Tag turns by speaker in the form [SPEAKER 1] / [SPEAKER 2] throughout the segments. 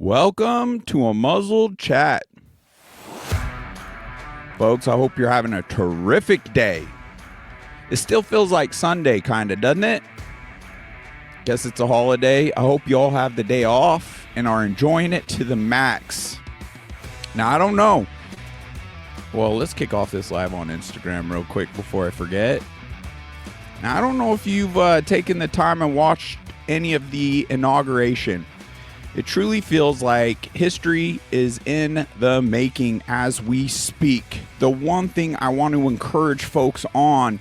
[SPEAKER 1] Welcome to a muzzled chat. Folks, I hope you're having a terrific day. It still feels like Sunday, kind of, doesn't it? Guess it's a holiday. I hope you all have the day off and are enjoying it to the max. Now, I don't know. Well, let's kick off this live on Instagram real quick before I forget. Now, I don't know if you've taken the time and watched any of the inauguration. It truly feels like history is in the making as we speak. The one thing I want to encourage folks on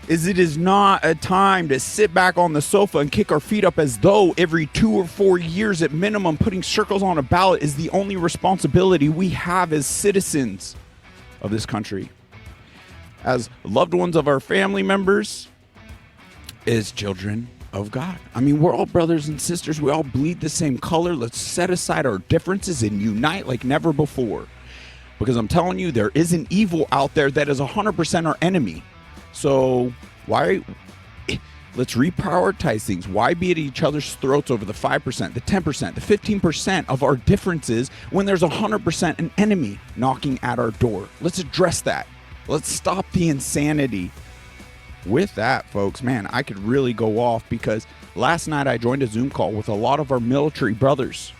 [SPEAKER 1] is it is not a time to sit back on the sofa and kick our feet up as though every 2 or 4 years at minimum putting circles on a ballot is the only responsibility we have as citizens of this country. As loved ones of our family members, as children of God. I mean, we're all brothers and sisters. We all bleed the same color. Let's set aside our differences and unite like never before. Because I'm telling you, there is an evil out there that is 100% our enemy. So let's reprioritize things. Why be at each other's throats over the 5%, the 10%, the 15% of our differences when there's 100% an enemy knocking at our door? Let's address that. Let's stop the insanity. With that, folks, man, I could really go off because last night I joined a Zoom call with a lot of our military brothers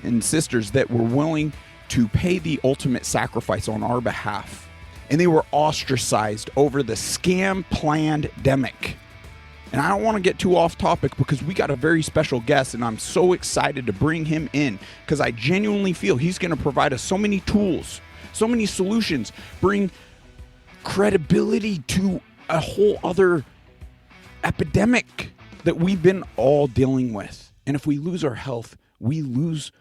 [SPEAKER 1] and sisters that were willing to pay the ultimate sacrifice on our behalf. And they were ostracized over the scam plandemic. And I don't want to get too off topic because we got a very special guest and I'm so excited to bring him in because I genuinely feel he's going to provide us so many tools, so many solutions, bring credibility to a whole other epidemic that we've been all dealing with. And if we lose our health, we lose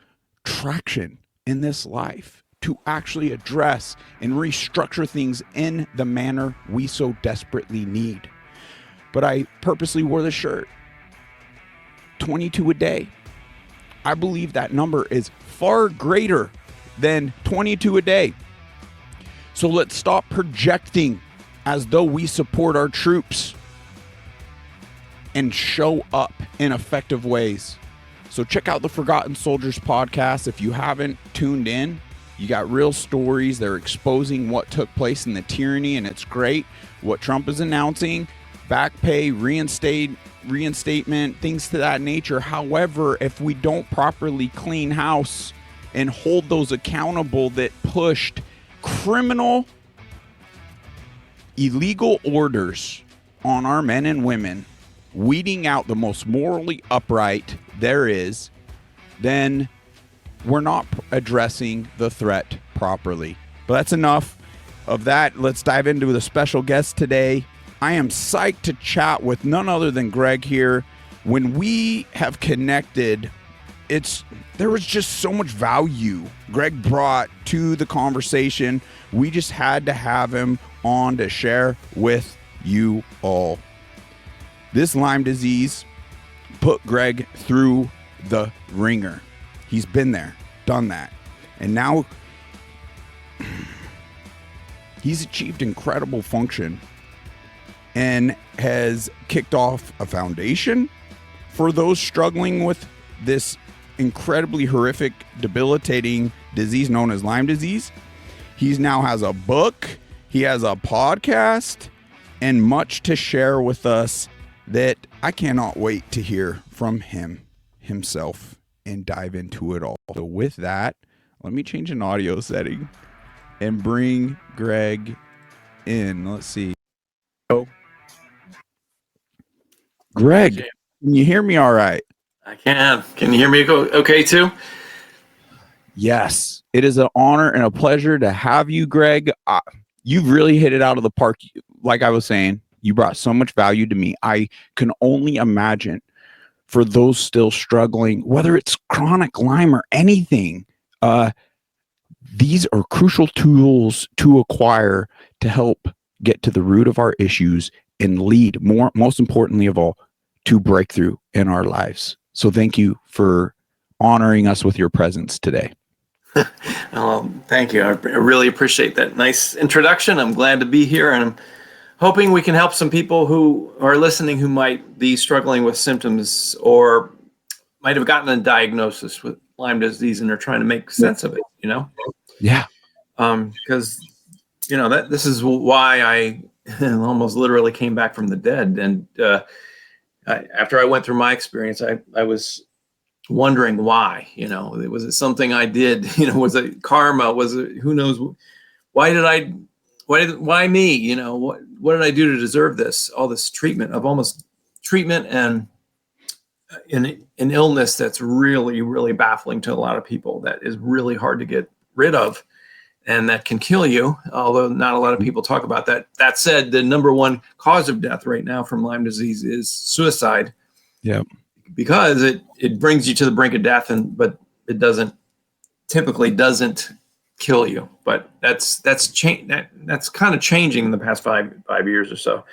[SPEAKER 1] traction in this life to actually address and restructure things in the manner we so desperately need. But I purposely wore the shirt. 22 a day. I believe that number is far greater than 22 a day. So let's stop projecting as though we support our troops and show up in effective ways. So check out the Forgotten Soldiers podcast. If you haven't tuned in, you got real stories. They're exposing what took place in the tyranny, and it's great. What Trump is announcing, back pay, reinstatement, things to that nature. However, if we don't properly clean house and hold those accountable that pushed criminal illegal orders on our men and women, weeding out the most morally upright there is, then we're not addressing the threat properly. But that's enough of that. Let's dive into the special guest today. I am psyched to chat with none other than Gregg here. When we have connected, there was just so much value Gregg brought to the conversation. We just had to have him on to share with you all. This Lyme disease put Gregg through the ringer. He's been there, done that. And now he's achieved incredible function and has kicked off a foundation for those struggling with this incredibly horrific, debilitating disease known as Lyme disease. He now has a book, he has a podcast, and much to share with us that I cannot wait to hear from him himself and dive into it all. So with that, let me change an audio setting and bring Gregg in. Let's see. Oh, Gregg, can you hear me all right?
[SPEAKER 2] I can. Can you hear me okay too?
[SPEAKER 1] Yes. It is an honor and a pleasure to have you, Gregg. You've really hit it out of the park. Like I was saying, you brought so much value to me. I can only imagine for those still struggling, whether it's chronic Lyme or anything, these are crucial tools to acquire to help get to the root of our issues and lead, most importantly of all, to breakthrough in our lives. So thank you for honoring us with your presence today.
[SPEAKER 2] Thank you. I really appreciate that nice introduction. I'm glad to be here, and I'm hoping we can help some people who are listening who might be struggling with symptoms or might have gotten a diagnosis Lyme disease and are trying to make sense of it,
[SPEAKER 1] Yeah.
[SPEAKER 2] Because, this is why I almost literally came back from the dead. And after I went through my experience, I was wondering why, was it something I did, was it karma? Was it, who knows? Why me? What did I do to deserve this? All this treatment and an illness that's really, really baffling to a lot of people, that is really hard to get rid of, and that can kill you, although not a lot of people talk about that. That said, the number one cause of death right now from Lyme disease is suicide.
[SPEAKER 1] Yeah.
[SPEAKER 2] Because it brings you to the brink of death, but it typically doesn't kill you. But that's kind of changing in the past five years or so.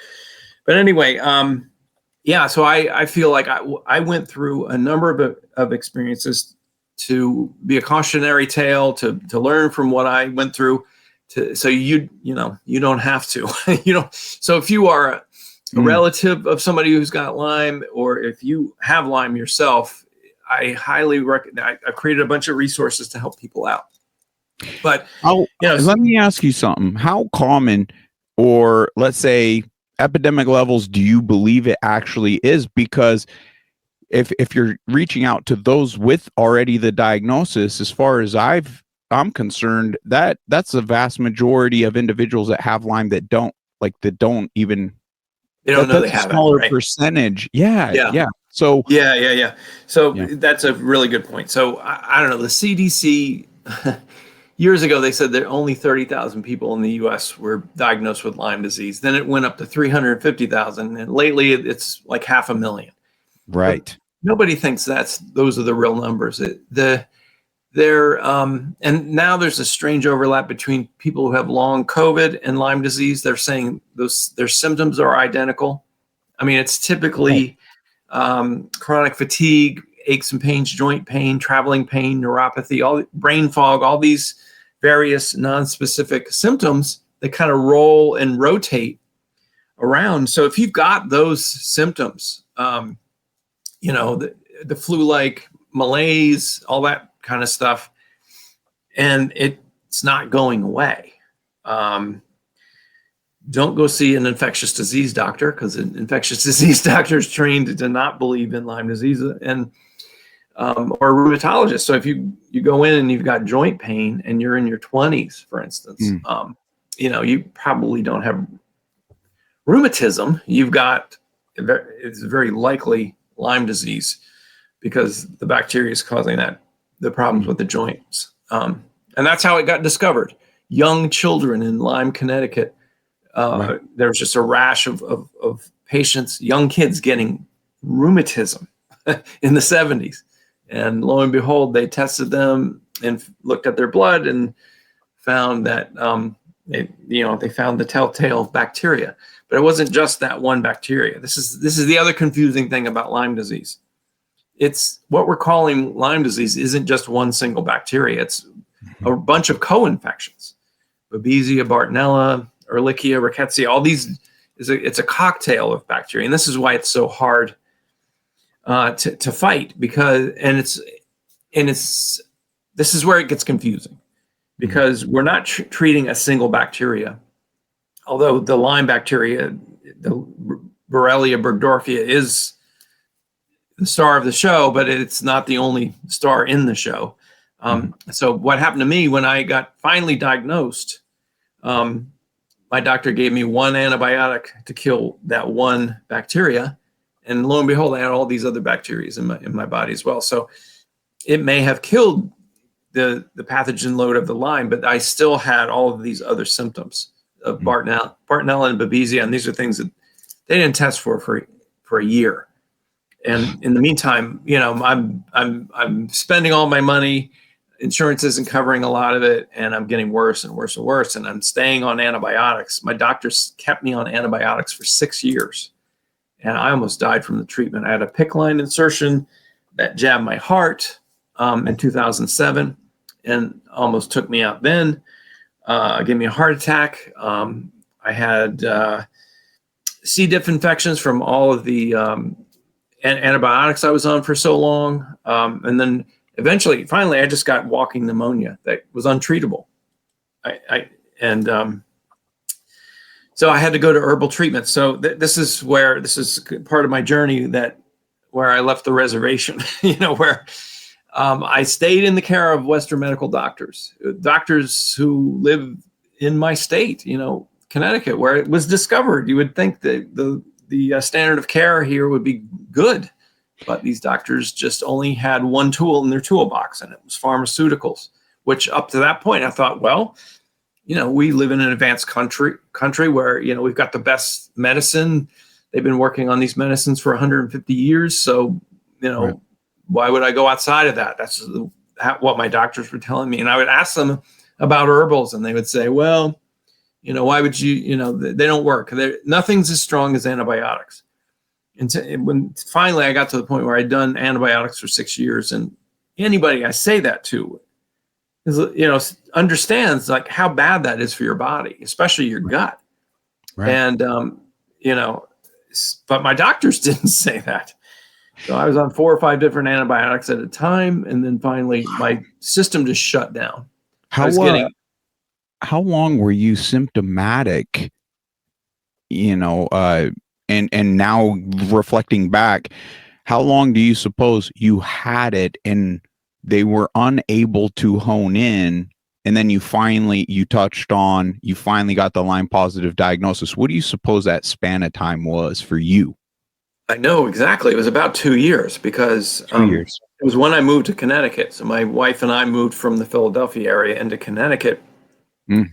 [SPEAKER 2] But anyway, so I feel like I went through a number of experiences to be a cautionary tale, to learn from what I went through, so you don't have to. So if you are a relative of somebody who's got Lyme, or if you have Lyme yourself, I highly recommend. I created a bunch of resources to help people out. But
[SPEAKER 1] let me ask you something. How common, or let's say epidemic levels, do you believe it actually is? Because if you're reaching out to those with already the diagnosis, as far as I'm concerned, that's the vast majority of individuals that have Lyme that don't even.
[SPEAKER 2] They don't know they have
[SPEAKER 1] smaller
[SPEAKER 2] it, right?
[SPEAKER 1] Percentage. Yeah. So
[SPEAKER 2] yeah. So that's a really good point. So I don't know. The CDC years ago, they said that only 30,000 people in the U.S. were diagnosed with Lyme disease. Then it went up to 350,000, and lately it's like 500,000.
[SPEAKER 1] Right.
[SPEAKER 2] But nobody thinks those are the real numbers. And now there's a strange overlap between people who have long COVID and Lyme disease. They're saying their symptoms are identical. I mean, it's typically chronic fatigue, aches and pains, joint pain, traveling pain, neuropathy, all brain fog, all these various non-specific symptoms that kind of roll and rotate around. So if you've got those symptoms, the flu-like malaise, all that kind of stuff, and it's not going away, don't go see an infectious disease doctor, because an infectious disease doctor is trained to not believe in Lyme disease, and or a rheumatologist. So if you go in and you've got joint pain and you're in your 20s, for instance, you probably don't have rheumatism. It's very likely Lyme disease, because the bacteria is causing the problems with the joints. And that's how it got discovered. Young children in Lyme, Connecticut, there was just a rash of patients, young kids, getting rheumatism in the 70s. And lo and behold, they tested them and looked at their blood and found that they found the telltale bacteria. But it wasn't just that one bacteria. This is the other confusing thing about Lyme disease. It's what we're calling Lyme disease isn't just one single bacteria. It's a bunch of co-infections. Babesia, Bartonella, Ehrlichia, Rickettsia, all these, it's a cocktail of bacteria. And this is why it's so hard to fight, because this is where it gets confusing, because we're not treating a single bacteria. Although the Lyme bacteria, the Borrelia burgdorferi, is the star of the show, but it's not the only star in the show. So what happened to me when I got finally diagnosed, my doctor gave me one antibiotic to kill that one bacteria. And lo and behold, I had all these other bacteria in my body as well. So it may have killed the pathogen load of the Lyme, but I still had all of these other symptoms of Bartonella and Babesia. And these are things that they didn't test for a year. And in the meantime, I'm spending all my money. Insurance isn't covering a lot of it, and I'm getting worse and worse and worse. And I'm staying on antibiotics. My doctors kept me on antibiotics for 6 years, and I almost died from the treatment. I had a PICC line insertion that jabbed my heart in 2007, and almost took me out then. Gave me a heart attack. I had C. diff infections from all of the antibiotics I was on for so long. And then finally, I just got walking pneumonia that was untreatable. So I had to go to herbal treatment. So this is part of my journey where I left the reservation, where I stayed in the care of Western medical doctors who live in my state, Connecticut, where it was discovered. You would think that the standard of care here would be good, but these doctors just only had one tool in their toolbox, and it was pharmaceuticals, which up to that point I thought, well, we live in an advanced country where, we've got the best medicine. They've been working on these medicines for 150 years. So,
[SPEAKER 1] Right.
[SPEAKER 2] Why would I go outside of that? That's what my doctors were telling me. And I would ask them about herbals, and they would say, well, why would you, they don't work. Nothing's as strong as antibiotics. And when finally I got to the point where I'd done antibiotics for 6 years, and anybody I say that to is, understands like how bad that is for your body, especially your gut.
[SPEAKER 1] Right.
[SPEAKER 2] And, but my doctors didn't say that. So I was on 4 or 5 different antibiotics at a time. And then finally my system just shut down.
[SPEAKER 1] How long were you symptomatic, and now reflecting back, how long do you suppose you had it and they were unable to hone in, and then you finally got the Lyme positive diagnosis? What do you suppose that span of time was for you?
[SPEAKER 2] I know exactly. It was about 2 years, because
[SPEAKER 1] 2 years.
[SPEAKER 2] It was when I moved to Connecticut. So my wife and I moved from the Philadelphia area into Connecticut.
[SPEAKER 1] Mm.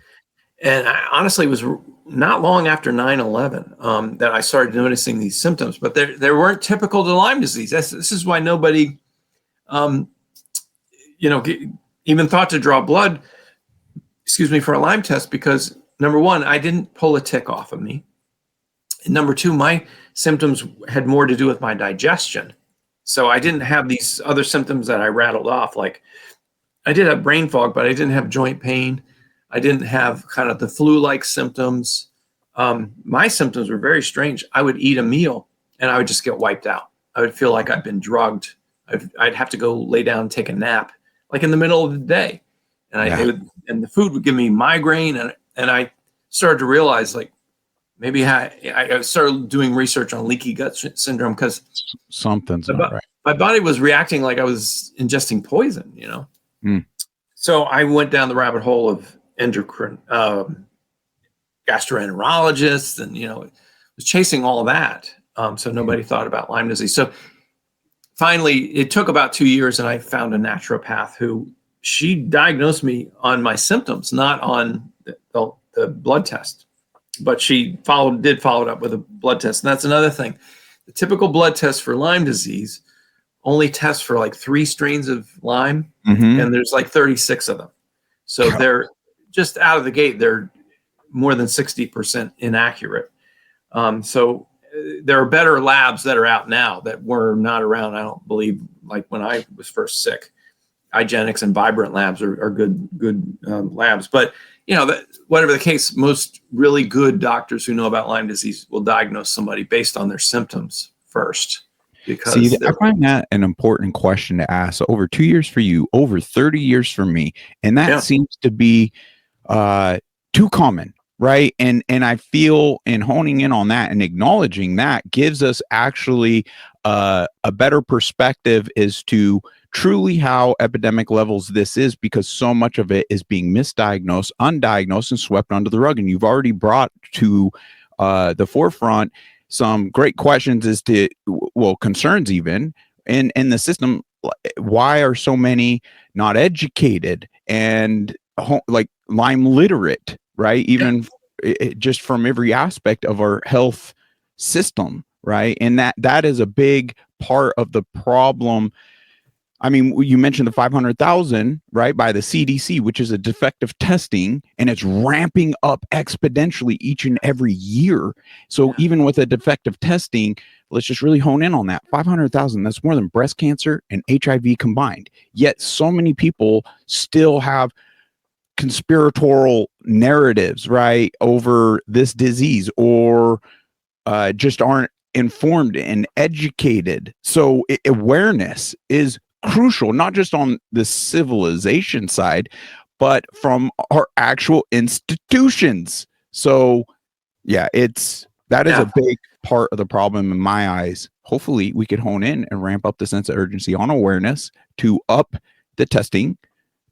[SPEAKER 2] And honestly, it was not long after 9/11 that I started noticing these symptoms, but they weren't typical to Lyme disease. This is why nobody, even thought to draw blood, for a Lyme test, because number one, I didn't pull a tick off of me. And number two, my symptoms had more to do with my digestion. So I didn't have these other symptoms that I rattled off. Like, I did have brain fog, but I didn't have joint pain. I didn't have kind of the flu-like symptoms. My symptoms were very strange. I would eat a meal and I would just get wiped out. I would feel like I'd been drugged. I'd have to go lay down and take a nap, like in the middle of the day. And and the food would give me migraine. And I started to realize, like, maybe I started doing research on leaky gut syndrome, because
[SPEAKER 1] something's not right.
[SPEAKER 2] My body was reacting like I was ingesting poison, So I went down the rabbit hole of endocrine gastroenterologists, and was chasing all of that. So nobody thought about Lyme disease. So finally, it took about 2 years, and I found a naturopath who she diagnosed me on my symptoms, not on the blood test. But she did follow it up with a blood test. And that's another thing. The typical blood test for Lyme disease only tests for like 3 strains of Lyme, and there's like 36 of them. So they're just out of the gate, they're more than 60% inaccurate. So there are better labs that are out now that were not around, I don't believe, like when I was first sick. IGenix and Vibrant labs are good labs. But whatever the case, most really good doctors who know about Lyme disease will diagnose somebody based on their symptoms first. Because
[SPEAKER 1] I find that an important question to ask. So over 2 years for you, over 30 years for me, and that seems to be too common, right? And I feel, in honing in on that and acknowledging that, gives us actually a better perspective as to truly how epidemic levels this is, because so much of it is being misdiagnosed, undiagnosed, and swept under the rug. And you've already brought to the forefront some great questions as to, concerns even in the system. Why are so many not educated and like Lyme literate, right? Even just from every aspect of our health system, right? And that is a big part of the problem. I mean, you mentioned the 500,000, right, by the CDC, which is a defective testing, and it's ramping up exponentially each and every year. So even with a defective testing, let's just really hone in on that. 500,000, that's more than breast cancer and HIV combined. Yet so many people still have conspiratorial narratives, right, over this disease, or just aren't informed and educated. So awareness is crucial, not just on the civilization side, but from our actual institutions. So yeah, that is a big part of the problem in my eyes. Hopefully we could hone in and ramp up the sense of urgency on awareness to up the testing,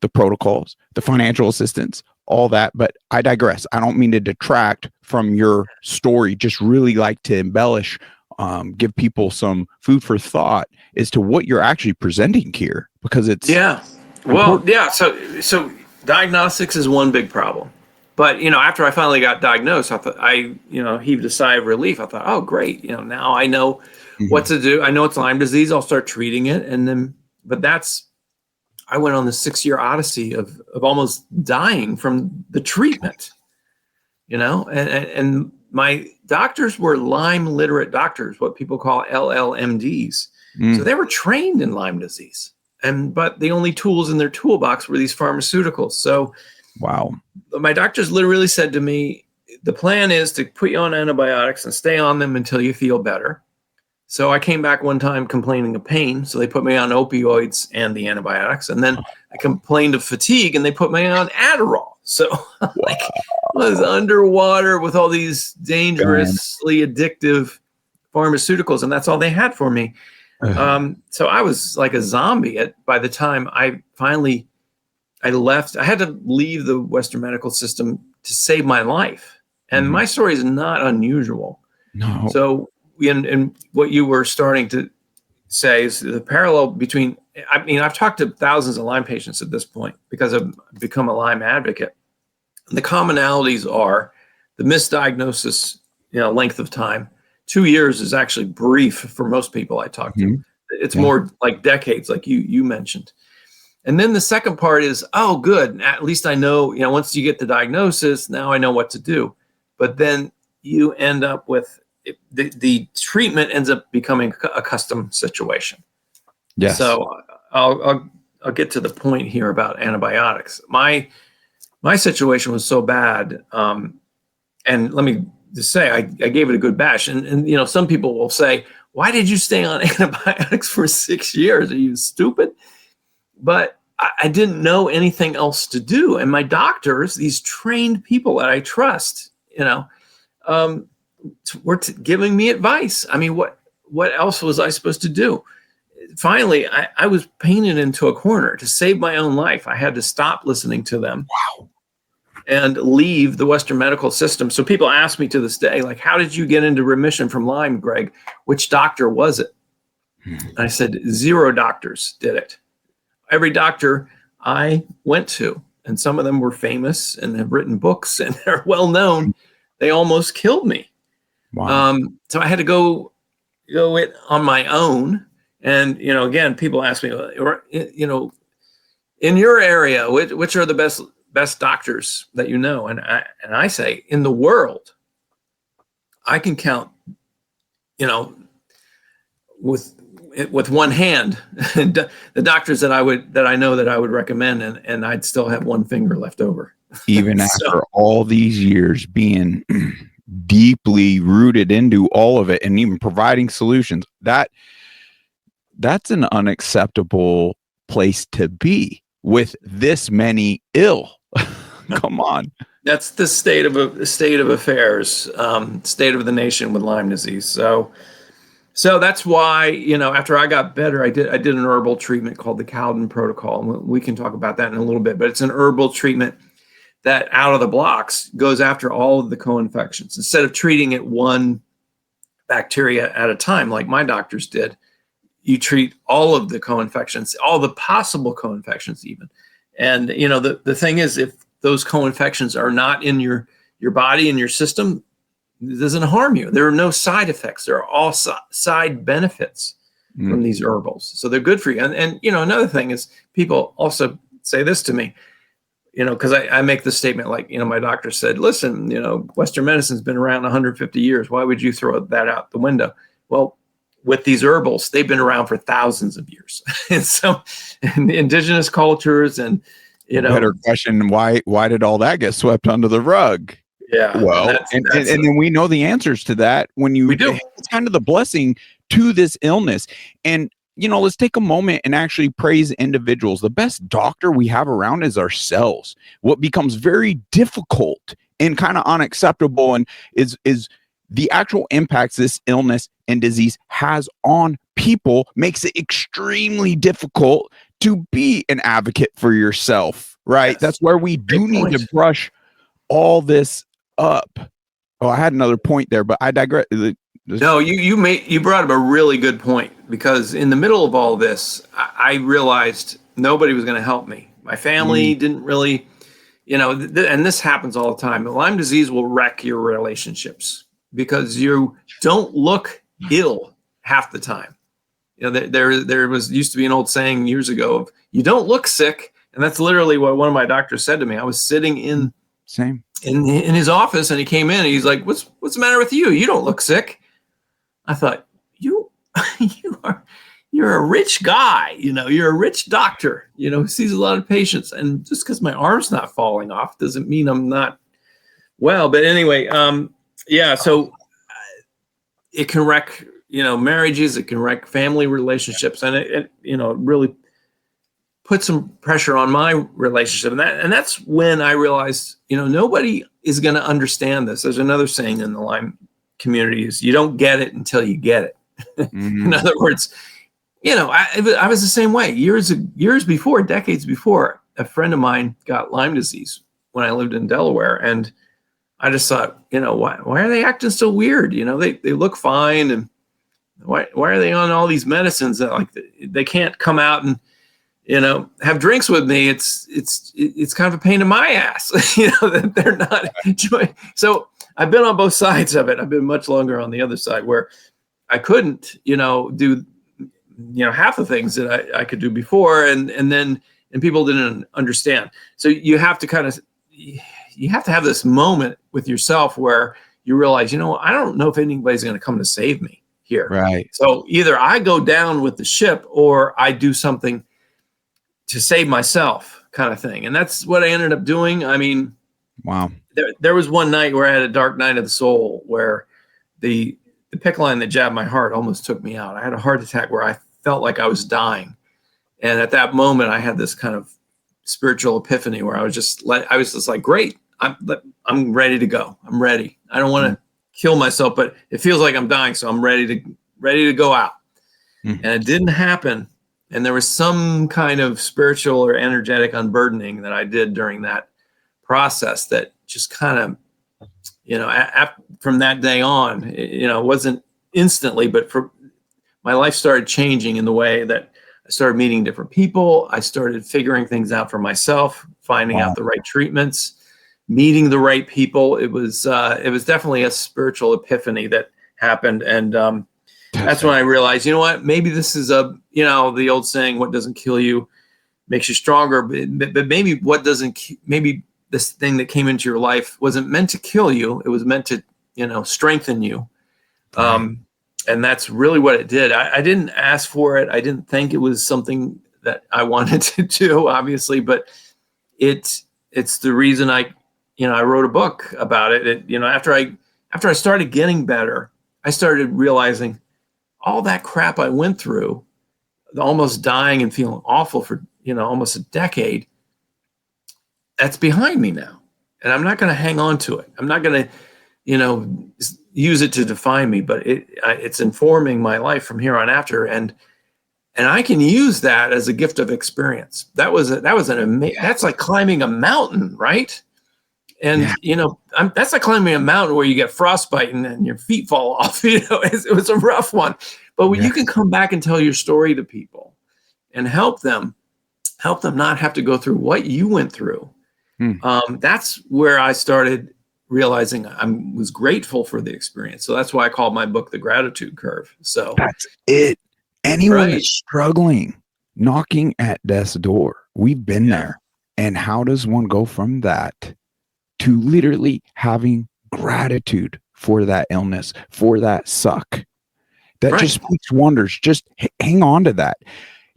[SPEAKER 1] the protocols, the financial assistance, all that. But I digress. I don't mean to detract from your story, just really like to embellish, give people some food for thought as to what you're actually presenting here, because it's
[SPEAKER 2] So diagnostics is one big problem. But, after I finally got diagnosed, I thought heaved a sigh of relief. I thought, oh, great. Now I know what to do. I know it's Lyme disease. I'll start treating it. I went on the 6-year odyssey of almost dying from the treatment, and my doctors were Lyme literate doctors, what people call LLMDs. So they were trained in Lyme disease, but the only tools in their toolbox were these pharmaceuticals. So
[SPEAKER 1] wow.
[SPEAKER 2] My doctors literally said to me, the plan is to put you on antibiotics and stay on them until you feel better. So I came back one time complaining of pain. So they put me on opioids and the antibiotics. And then I complained of fatigue and they put me on Adderall. So I was underwater with all these dangerously addictive pharmaceuticals. And that's all they had for me. So I was like a zombie by the time I left. I had to leave the Western medical system to save my life. And my story is not unusual.
[SPEAKER 1] No.
[SPEAKER 2] So and what you were starting to say is the parallel between, I've talked to thousands of Lyme patients at this point because I've become a Lyme advocate. And the commonalities are the misdiagnosis, length of time. 2 years is actually brief for most people I talk to. It's more like decades, like you mentioned. And then the second part is, oh, good. At least I know, once you get the diagnosis, now I know what to do. But then you end up with the treatment ends up becoming a custom situation.
[SPEAKER 1] Yes.
[SPEAKER 2] So I'll get to the point here about antibiotics. My situation was so bad, and let me just say I gave it a good bash. And some people will say, why did you stay on antibiotics for 6 years? Are you stupid? But I didn't know anything else to do. And my doctors, these trained people that I trust, were giving me advice. I mean, what else was I supposed to do? Finally, I was painted into a corner. To save my own life, I had to stop listening to them.
[SPEAKER 1] Wow.
[SPEAKER 2] And leave the Western medical system. So people ask me to this day, like, how did you get into remission from Lyme, Gregg? Which doctor was it? And I said, 0 doctors did it. Every doctor I went to, and some of them were famous and have written books and they're well known, they almost killed me.
[SPEAKER 1] Wow.
[SPEAKER 2] So I had to go it on my own. And, again, people ask me, in your area, which are the best doctors that you know? And I say, in the world, I can count, with one hand, the doctors that I know that I would recommend, and I'd still have one finger left over.
[SPEAKER 1] Even after all these years being deeply rooted into all of it and even providing solutions, that's an unacceptable place to be with this many ill. Come on.
[SPEAKER 2] That's the state of affairs, state of the nation with Lyme disease. So that's why, after I got better, I did an herbal treatment called the Cowden protocol. And we can talk about that in a little bit, but it's an herbal treatment that out of the blocks goes after all of the co-infections. Instead of treating it one bacteria at a time, like my doctors did, you treat all of the co-infections, all the possible co-infections even. And, the thing is, if those co-infections are not in your body and your system, it doesn't harm you. There are no side effects. There are all side benefits from these herbals. So they're good for you. And another thing is people also say this to me, because I make the statement like, my doctor said, listen, Western medicine's been around 150 years. Why would you throw that out the window? Well, with these herbals, they've been around for thousands of years. And so in the indigenous cultures and,
[SPEAKER 1] better question, why did all that get swept under the rug?
[SPEAKER 2] Yeah.
[SPEAKER 1] Well, and then we know the answers to that when we do. It's kind of the blessing to this illness. And let's take a moment and actually praise individuals. The best doctor we have around is ourselves. What becomes very difficult and kind of unacceptable and is the actual impacts this illness and disease has on people makes it extremely difficult to be an advocate for yourself, right?
[SPEAKER 2] Yes.
[SPEAKER 1] That's where we do need to brush all this up. Oh, I had another point there, but I digress.
[SPEAKER 2] No, you brought up a really good point, because in the middle of all this, I realized nobody was going to help me. My family didn't really, and this happens all the time. Lyme disease will wreck your relationships because you don't look ill half the time. There used to be an old saying years ago of, you don't look sick. And that's literally what one of my doctors said to me. I was sitting in his office, and he came in and he's like, what's the matter with you? You don't look sick. I thought, you're a rich guy, you're a rich doctor, who sees a lot of patients. And just because my arm's not falling off doesn't mean I'm not well. But anyway, so it can wreck, marriages, it can wreck family relationships. And it really put some pressure on my relationship. And that's when I realized, nobody is going to understand this. There's another saying in the Lyme community is, you don't get it until you get it. In other words, I was the same way. Years before, decades before, a friend of mine got Lyme disease when I lived in Delaware. And I just thought, why are they acting so weird? They look fine. And why are they on all these medicines that they can't come out and, have drinks with me? It's kind of a pain in my ass, that they're not enjoying. So I've been on both sides of it. I've been much longer on the other side where I couldn't, do, half the things that I could do before. And people didn't understand. So you have to have this moment with yourself where you realize, I don't know if anybody's going to come to save me here.
[SPEAKER 1] Right.
[SPEAKER 2] So either I go down with the ship or I do something to save myself, kind of thing. And that's what I ended up doing. I mean,
[SPEAKER 1] wow.
[SPEAKER 2] There was one night where I had a dark night of the soul where the PICC line that jabbed my heart almost took me out. I had a heart attack where I felt like I was dying. And at that moment, I had this kind of spiritual epiphany where I was just like, great, I'm ready to go. I'm ready. I don't want to kill myself, but it feels like I'm dying. So I'm ready to go out. And it didn't happen. And there was some kind of spiritual or energetic unburdening that I did during that process that just kind of, from that day on, it wasn't instantly, but my life started changing in the way that I started meeting different people. I started figuring things out for myself, finding out the right treatments, meeting the right people. It was definitely a spiritual epiphany that happened. And that's when I realized, maybe this is the old saying, what doesn't kill you makes you stronger. But maybe maybe this thing that came into your life wasn't meant to kill you. It was meant to, strengthen you. And that's really what it did. I didn't ask for it. I didn't think it was something that I wanted to do, obviously, but it's the reason I wrote a book about it. After I started getting better, I started realizing all that crap I went through, almost dying and feeling awful for, almost a decade, that's behind me now. And I'm not going to hang on to it. I'm not going to, use it to define me, but it's informing my life from here on after. And I can use that as a gift of experience. That's like climbing a mountain, right? And, that's like climbing a mountain where you get frostbite and your feet fall off. It was a rough one. But when you can come back and tell your story to people and help them not have to go through what you went through. That's where I started realizing I was grateful for the experience. So that's why I called my book The Gratitude Curve. So
[SPEAKER 1] that's it. Anyone that's struggling, knocking at death's door, we've been there. And how does one go from that to literally having gratitude for that illness, for that suck? That just speaks wonders. Just hang on to that.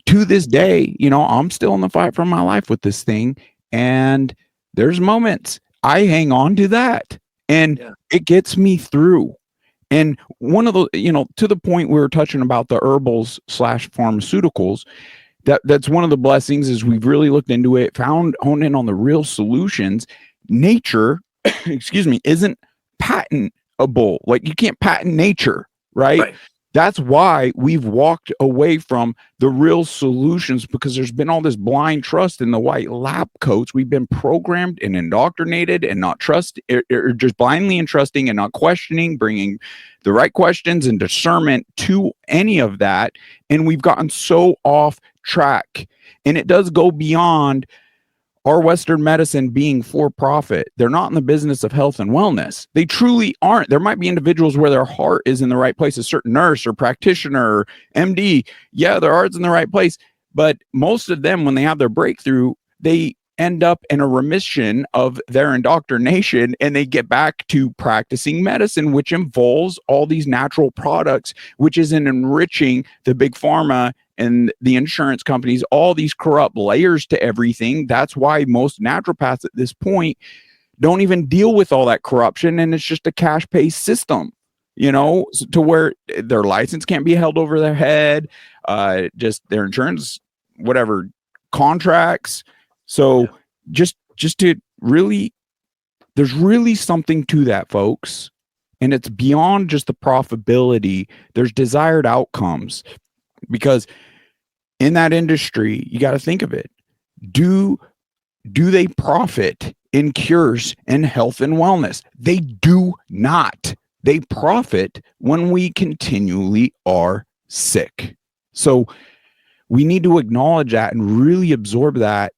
[SPEAKER 1] To this day, I'm still in the fight for my life with this thing. And there's moments I hang on to that and it gets me through. And one of the, to the point we were touching about the herbals / pharmaceuticals, that's one of the blessings is we've really looked into it, honed in on the real solutions. Nature, excuse me, isn't patentable. Like you can't patent nature, right?
[SPEAKER 2] Right.
[SPEAKER 1] That's why we've walked away from the real solutions, because there's been all this blind trust in the white lab coats. We've been programmed and indoctrinated and not trust, or just blindly entrusting and not questioning, bringing the right questions and discernment to any of that. And we've gotten so off track. And it does go beyond our Western medicine being for profit. They're not in the business of health and wellness. They truly aren't. There might be individuals where their heart is in the right place, a certain nurse or practitioner or MD. Yeah, their heart's in the right place. But most of them, when they have their breakthrough, they end up in a remission of their indoctrination and they get back to practicing medicine, which involves all these natural products, which is in enriching the big pharma and the insurance companies, all these corrupt layers to everything. That's why most naturopaths at this point don't even deal with all that corruption. And it's just a cash pay system, to where their license can't be held over their head, just their insurance, whatever, contracts. So just to really, there's really something to that, folks. And it's beyond just the profitability. There's desired outcomes, because in that industry, you got to think of it. Do they profit in cures and health and wellness? They do not. They profit when we continually are sick. So we need to acknowledge that and really absorb that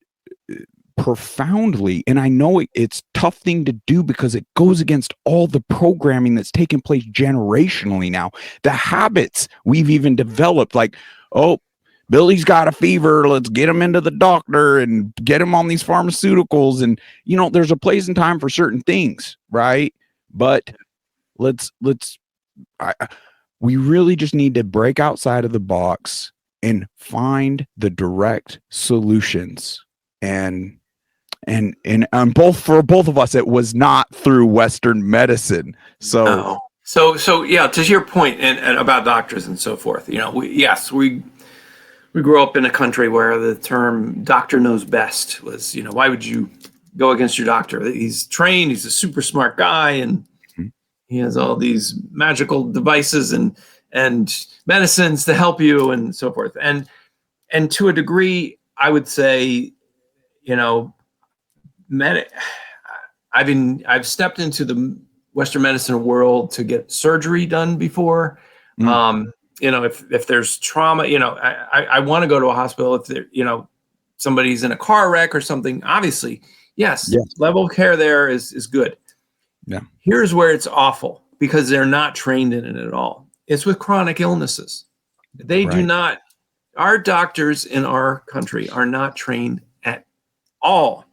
[SPEAKER 1] profoundly. And I know it's a tough thing to do because it goes against all the programming that's taken place generationally now. The habits we've even developed, like, oh, Billy's got a fever, let's get him into the doctor and get him on these pharmaceuticals. And, there's a place and time for certain things, right? But we really just need to break outside of the box and find the direct solutions. And for both of us, it was not through Western medicine. So
[SPEAKER 2] yeah, to your point and about doctors and so forth, we grew up in a country where the term doctor knows best was, why would you go against your doctor? He's trained, he's a super smart guy, and he has all these magical devices and medicines to help you and so forth. And to a degree, I would say, I've stepped into the Western medicine world to get surgery done before. If there's trauma, I want to go to a hospital if there, somebody's in a car wreck or something. Obviously, yes. Level of care there is good.
[SPEAKER 1] Yeah.
[SPEAKER 2] Here's where it's awful, because they're not trained in it at all. It's with chronic illnesses. They do not. Our doctors in our country are not trained at all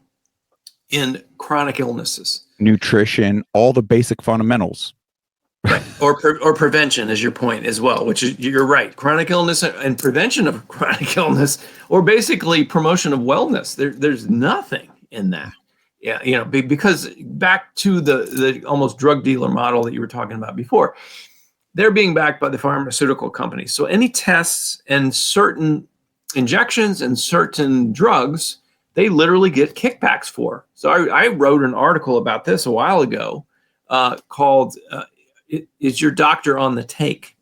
[SPEAKER 2] in chronic illnesses.
[SPEAKER 1] Nutrition, all the basic fundamentals.
[SPEAKER 2] Right. Or prevention is your point as well, which is, you're right. Chronic illness and prevention of chronic illness, or basically promotion of wellness. There's nothing in that. Yeah, because back to the almost drug dealer model that you were talking about before, they're being backed by the pharmaceutical companies. So any tests and certain injections and certain drugs, they literally get kickbacks for. So I wrote an article about this a while ago called "Is Your Doctor on the Take?"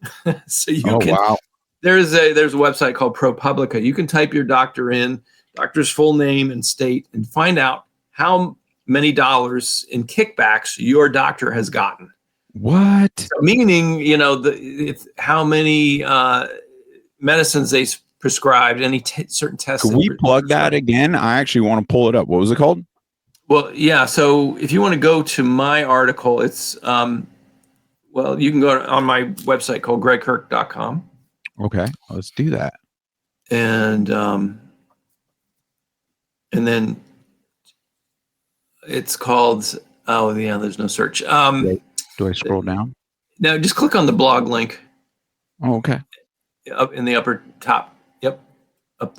[SPEAKER 2] So you can. Wow. There's a website called ProPublica. You can type your doctor in, doctor's full name and state, and find out how many dollars in kickbacks your doctor has gotten.
[SPEAKER 1] What?
[SPEAKER 2] So meaning, how many medicines they prescribed, any certain tests.
[SPEAKER 1] Can we plug that again? I actually want to pull it up. What was it called?
[SPEAKER 2] Well, yeah. So if you want to go to my article, it's, you can go on my website called greggkirk.com.
[SPEAKER 1] Okay, let's do that.
[SPEAKER 2] And then it's called, there's no search.
[SPEAKER 1] Do I scroll down?
[SPEAKER 2] No, just click on the blog link.
[SPEAKER 1] Oh, okay.
[SPEAKER 2] Up in the upper top. Yep. Up.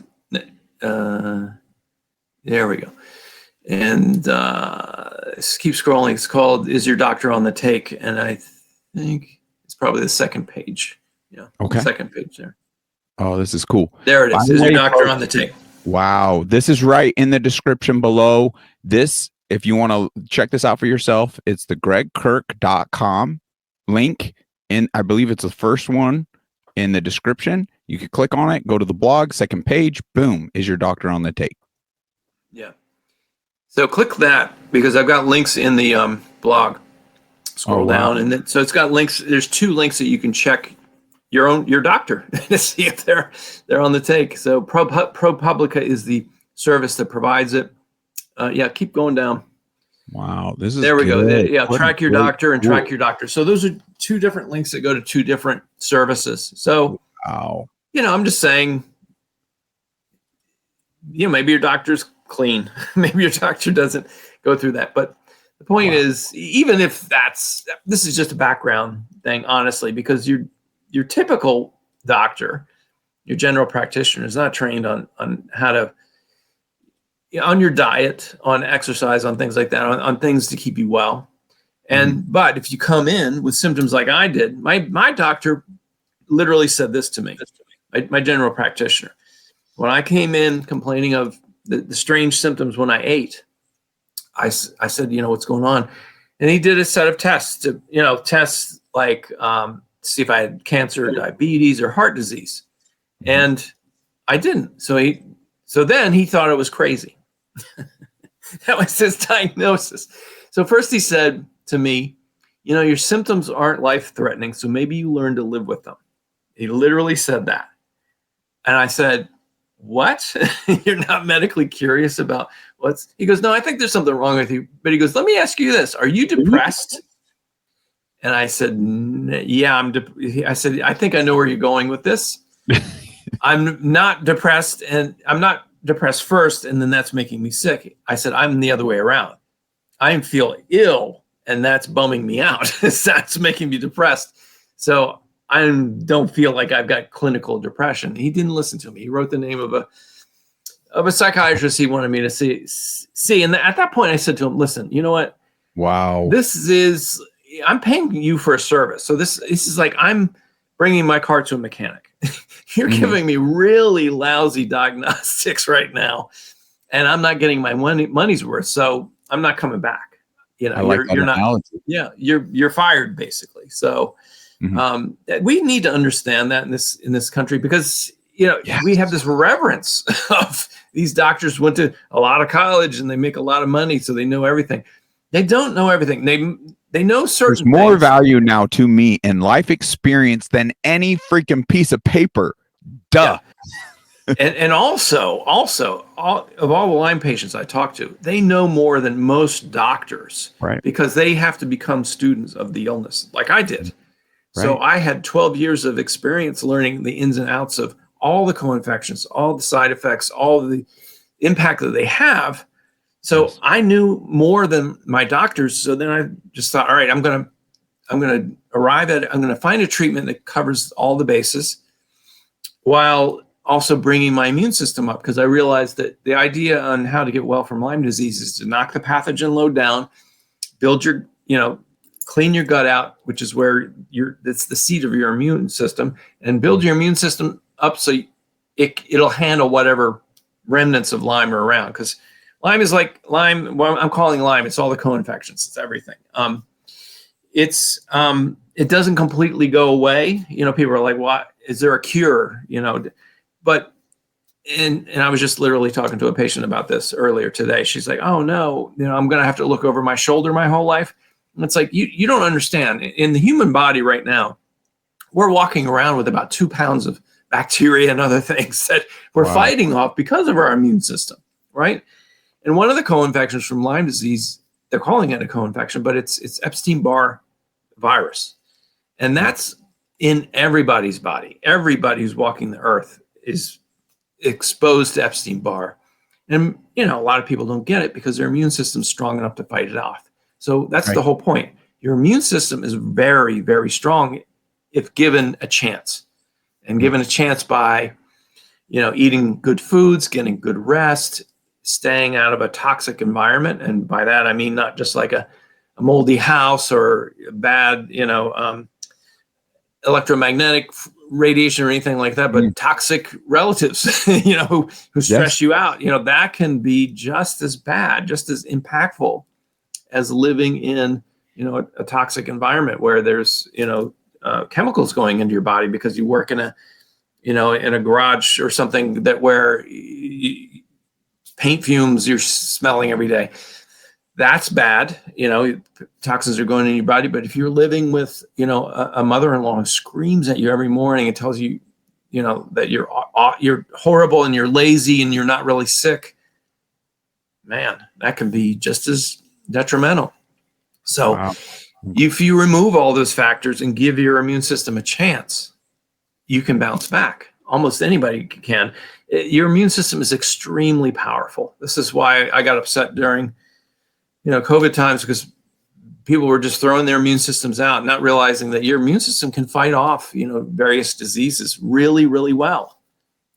[SPEAKER 2] There we go. And keep scrolling. It's called "Is Your Doctor on the Take?" And I think it's It's probably the second page. Yeah.
[SPEAKER 1] Okay.
[SPEAKER 2] Second page there.
[SPEAKER 1] Oh, this is cool.
[SPEAKER 2] There it is.
[SPEAKER 1] By the
[SPEAKER 2] Is your
[SPEAKER 1] way,
[SPEAKER 2] doctor
[SPEAKER 1] folks,
[SPEAKER 2] on the tape?
[SPEAKER 1] wow. This is right in the description below. This, if you want to check this out for yourself, it's the greggkirk.com link. And I believe it's the first one in the description. You can click on it, go to the blog, second page, boom, is your doctor on the tape.
[SPEAKER 2] Yeah. So click that because I've got links in the blog. Scroll down, and then, so it's got links. There's 2 links that you can check your doctor to see if they're on the take. So ProPublica is the service that provides it. Yeah, keep going down.
[SPEAKER 1] Wow, this is
[SPEAKER 2] there we
[SPEAKER 1] good.
[SPEAKER 2] go. Yeah,
[SPEAKER 1] What
[SPEAKER 2] track your doctor and track your doctor. So those are 2 different links that go to 2 different services. So
[SPEAKER 1] wow,
[SPEAKER 2] I'm just saying, maybe your doctor's clean, maybe your doctor doesn't go through that, but the point is, even if this is just a background thing, honestly, because your typical doctor, your general practitioner, is not trained on how to, on your diet, on exercise, on things like that, on things to keep you well. And but if you come in with symptoms like I did, my doctor literally said this to me, my general practitioner, when I came in complaining of the strange symptoms when I ate. I said, what's going on? And he did a set of tests to, tests like see if I had cancer, diabetes, or heart disease. And I didn't. So then he thought it was crazy. That was his diagnosis. So first he said to me, your symptoms aren't life-threatening, so maybe you learn to live with them. He literally said that. And I said, what? You're not medically curious about he goes, no, I think there's something wrong with you. But he goes, let me ask you this. Are you depressed? And I said, yeah, I said, I think I know where you're going with this. I'm not depressed, and I'm not depressed first, and then that's making me sick. I said, I'm the other way around. I feel ill, and that's bumming me out. That's making me depressed. So I don't feel like I've got clinical depression. He didn't listen to me. He wrote the name of a psychiatrist he wanted me to see. And at that point I said to him, listen, you know what?
[SPEAKER 1] Wow.
[SPEAKER 2] I'm paying you for a service. So this is like, I'm bringing my car to a mechanic. You're giving me really lousy diagnostics right now, and I'm not getting my money's worth. So I'm not coming back.
[SPEAKER 1] I like
[SPEAKER 2] you're
[SPEAKER 1] that analogy.
[SPEAKER 2] not, you're fired basically. So we need to understand that in this country, because we have this reverence of these doctors went to a lot of college and they make a lot of money, so they know everything. They don't know everything. They know certain
[SPEAKER 1] There's more
[SPEAKER 2] things.
[SPEAKER 1] value now to me in life experience than any freaking piece of paper. Duh.
[SPEAKER 2] Yeah. and also all the Lyme patients I talk to, they know more than most doctors,
[SPEAKER 1] right?
[SPEAKER 2] Because they have to become students of the illness, like I did. Right. So I had 12 years of experience learning the ins and outs of all the co-infections, all the side effects, all the impact that they have. So I knew more than my doctors. So then I just thought, all right, I'm going to find a treatment that covers all the bases while also bringing my immune system up. Because I realized that the idea on how to get well from Lyme disease is to knock the pathogen load down, build your, clean your gut out, which is where that's the seat of your immune system, and build your immune system up so it'll handle whatever remnants of Lyme are around. Because Lyme is like Lyme. Well, I'm calling Lyme. It's all the co-infections. It's everything. It doesn't completely go away. People are like, "What? Is there a cure?" But and I was just literally talking to a patient about this earlier today. She's like, "Oh no, I'm going to have to look over my shoulder my whole life." And it's like you don't understand. In the human body right now, we're walking around with about 2 pounds of bacteria and other things that we're fighting off because of our immune system, right? And one of the co-infections from Lyme disease, they're calling it a co-infection, but it's Epstein-Barr virus. And that's in everybody's body. Everybody who's walking the earth is exposed to Epstein-Barr. And, a lot of people don't get it because their immune system's strong enough to fight it off. So that's the whole point. Your immune system is very, very strong if given a chance. And given a chance by, eating good foods, getting good rest, staying out of a toxic environment. And by that, I mean not just like a moldy house or a bad, electromagnetic radiation or anything like that, but toxic relatives, who stress you out, that can be just as bad, just as impactful as living in, a toxic environment where there's, chemicals going into your body because you work in a garage or something where paint fumes you're smelling every day. That's bad. Toxins are going in your body. But if you're living with, a mother-in-law who screams at you every morning and tells you, that you're horrible and you're lazy and you're not really sick, man, that can be just as detrimental. So
[SPEAKER 1] Wow.
[SPEAKER 2] if you remove all those factors and give your immune system a chance, you can bounce back. Almost anybody can. Your immune system is extremely powerful. This is why I got upset during COVID times, because people were just throwing their immune systems out, not realizing that your immune system can fight off, various diseases really, really well.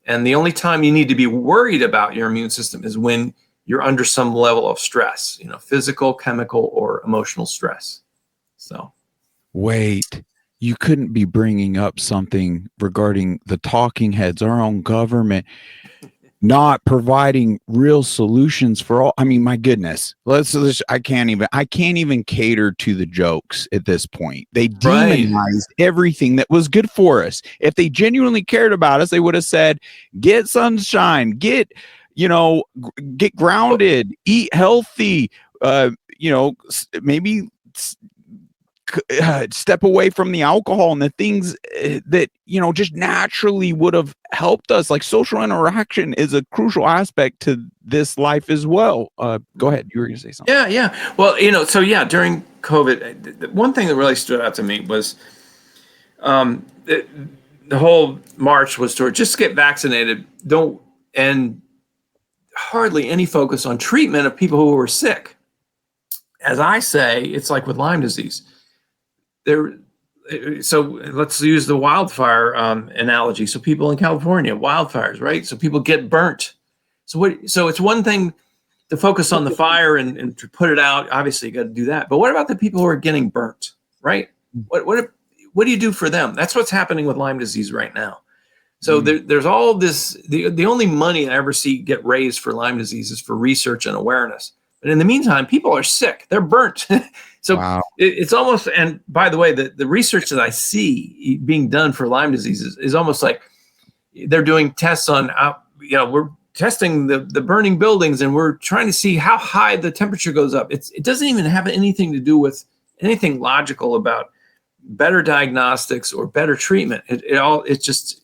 [SPEAKER 2] And the only time you need to be worried about your immune system is when you're under some level of stress, physical, chemical, or emotional stress. So.
[SPEAKER 1] Wait, you couldn't be bringing up something regarding the talking heads, our own government, not providing real solutions for all. I mean, my goodness, I can't even cater to the jokes at this point. They demonized everything that was good for us. If they genuinely cared about us, they would have said, get sunshine, get grounded, eat healthy, maybe step away from the alcohol and the things that just naturally would have helped us. Like social interaction is a crucial aspect to this life as well. Go ahead, you were gonna say something.
[SPEAKER 2] Yeah. Well, during COVID, the one thing that really stood out to me was the whole march was toward just get vaccinated, and hardly any focus on treatment of people who were sick. As I say, it's like with Lyme disease. So let's use the wildfire analogy. So people in California, wildfires, right? So people get burnt. So it's one thing to focus on the fire and to put it out. Obviously, you got to do that. But what about the people who are getting burnt, right? What do you do for them? That's what's happening with Lyme disease right now. So there's all this. The only money I ever see get raised for Lyme disease is for research and awareness. But in the meantime, people are sick. They're burnt. So wow. It's almost, and by the way, the research that I see being done for Lyme disease is almost like they're doing tests on, we're testing the burning buildings and we're trying to see how high the temperature goes up. It doesn't even have anything to do with anything logical about better diagnostics or better treatment. It's just,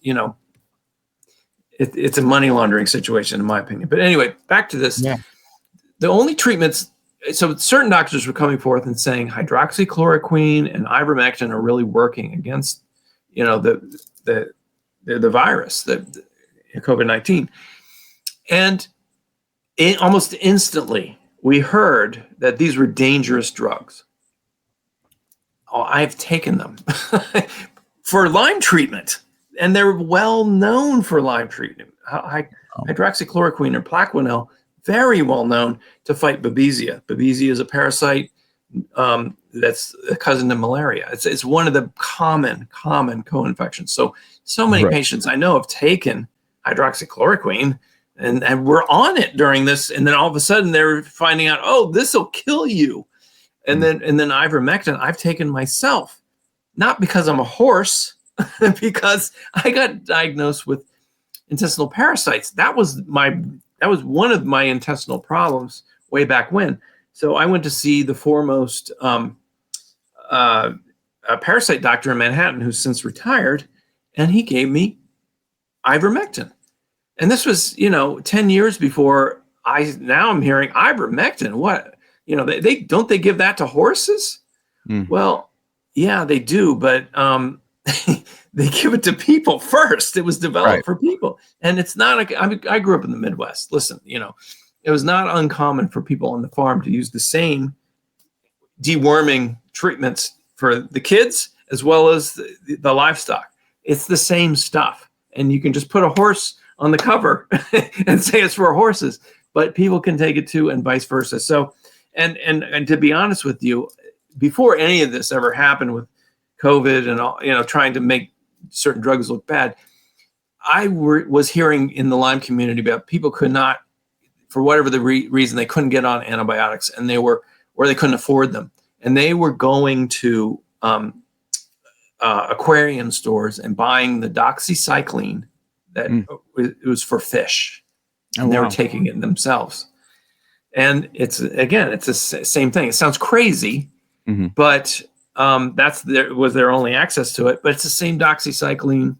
[SPEAKER 2] it's a money laundering situation, in my opinion. But anyway, back to this. Yeah. The only treatments, so certain doctors were coming forth and saying hydroxychloroquine and ivermectin are really working against, the virus, the COVID-19. And almost instantly, we heard that these were dangerous drugs. Oh, I've taken them for Lyme treatment, and they're well known for Lyme treatment. Hydroxychloroquine or Plaquenil, very well known to fight Babesia. Babesia is a parasite that's a cousin to malaria. It's one of the common co-infections. So many patients I know have taken hydroxychloroquine and were on it during this, and then all of a sudden they're finding out, oh, this will kill you. And then ivermectin I've taken myself, not because I'm a horse, because I got diagnosed with intestinal parasites. That was one of my intestinal problems way back when. So I went to see the foremost parasite doctor in Manhattan, who's since retired, and he gave me ivermectin. And this was, 10 years before now I'm hearing ivermectin. What? They don't they give that to horses? Well, yeah, they do, but they give it to people first. It was developed for people. And it's not, I grew up in the Midwest. Listen, it was not uncommon for people on the farm to use the same deworming treatments for the kids as well as the livestock. It's the same stuff. And you can just put a horse on the cover and say it's for horses, but people can take it too and vice versa. So, and to be honest with you, before any of this ever happened with COVID and all, trying to make certain drugs look bad. I was hearing in the Lyme community about people could not, for whatever the reason, they couldn't get on antibiotics, and or they couldn't afford them, and they were going to aquarium stores and buying the doxycycline that it was for fish, and they were taking it themselves. And it's the same thing. It sounds crazy, but was their only access to it. But it's the same doxycycline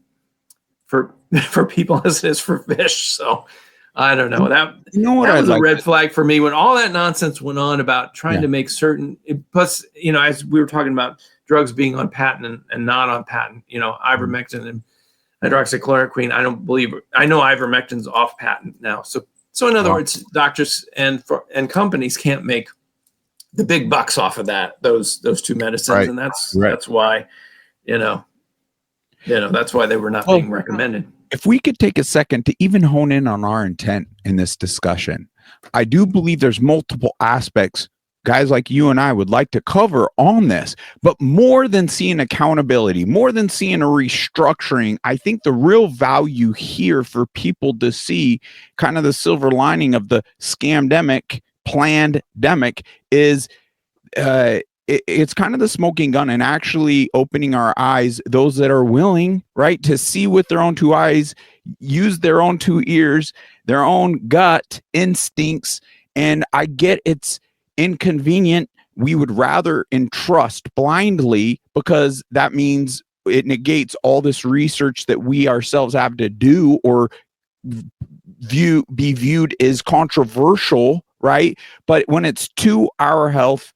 [SPEAKER 2] for people as it is for fish. So I don't know. That was a red flag for me when all that nonsense went on about trying to make certain. Plus, as we were talking about drugs being on patent and not on patent, ivermectin and hydroxychloroquine. I know ivermectin's off patent now. So in other words, doctors and companies can't make the big bucks off of those two medicines, and that's why, that's why they were not being recommended.
[SPEAKER 1] If we could take a second to even hone in on our intent in this discussion, I do believe there's multiple aspects guys like you and I would like to cover on this, but more than seeing accountability, more than seeing a restructuring, I think the real value here for people to see kind of the silver lining of the scamdemic, plandemic is it's kind of the smoking gun and actually opening our eyes, those that are willing, right, to see with their own two eyes, use their own two ears, their own gut instincts. And I get it's inconvenient. We would rather entrust blindly because that means it negates all this research that we ourselves have to do or be viewed as controversial, right? But when it's to our health,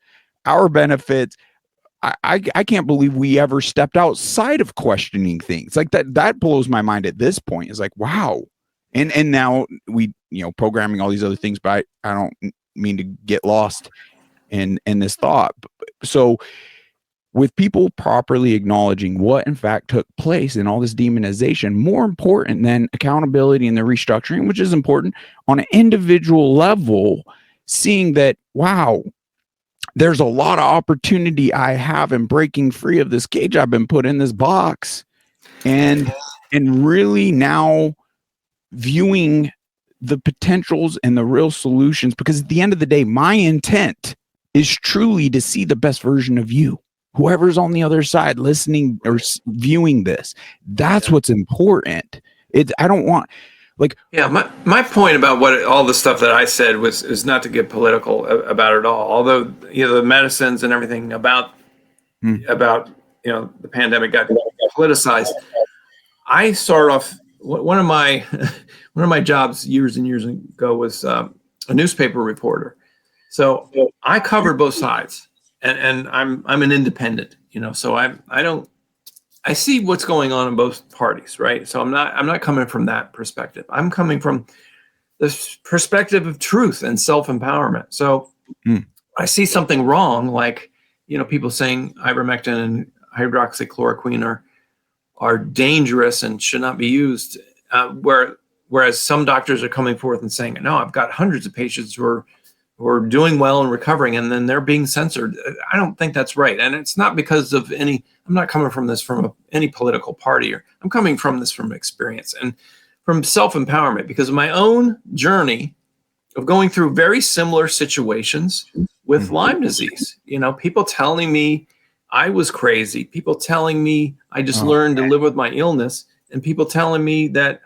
[SPEAKER 1] our benefits, I can't believe we ever stepped outside of questioning things like that. That blows my mind at this point. It's like, wow. And now we, programming all these other things, but I don't mean to get lost in this thought. So with people properly acknowledging what in fact took place in all this demonization, more important than accountability and the restructuring, which is important on an individual level, seeing that, wow, there's a lot of opportunity I have in breaking free of this cage I've been put in this box, and really now viewing the potentials and the real solutions, because at the end of the day, my intent is truly to see the best version of you, whoever's on the other side listening or viewing this. That's what's important. I don't want
[SPEAKER 2] my point about all the stuff that I said is not to get political about it all. Although the medicines and everything about the pandemic got politicized. I start off one of my jobs years and years ago was a newspaper reporter. So I covered both sides, and I'm an independent, so I see what's going on in both parties, right? So I'm not coming from that perspective. I'm coming from the perspective of truth and self-empowerment. So I see something wrong, like, people saying ivermectin and hydroxychloroquine are dangerous and should not be used. Whereas some doctors are coming forth and saying, no, I've got hundreds of patients who are doing well and recovering, and then they're being censored. I don't think that's right. And it's not because of I'm not coming from this from any political party, I'm coming from this from experience and from self-empowerment because of my own journey of going through very similar situations with Lyme disease. People telling me I was crazy, people telling me I just learned to live with my illness, and people telling me that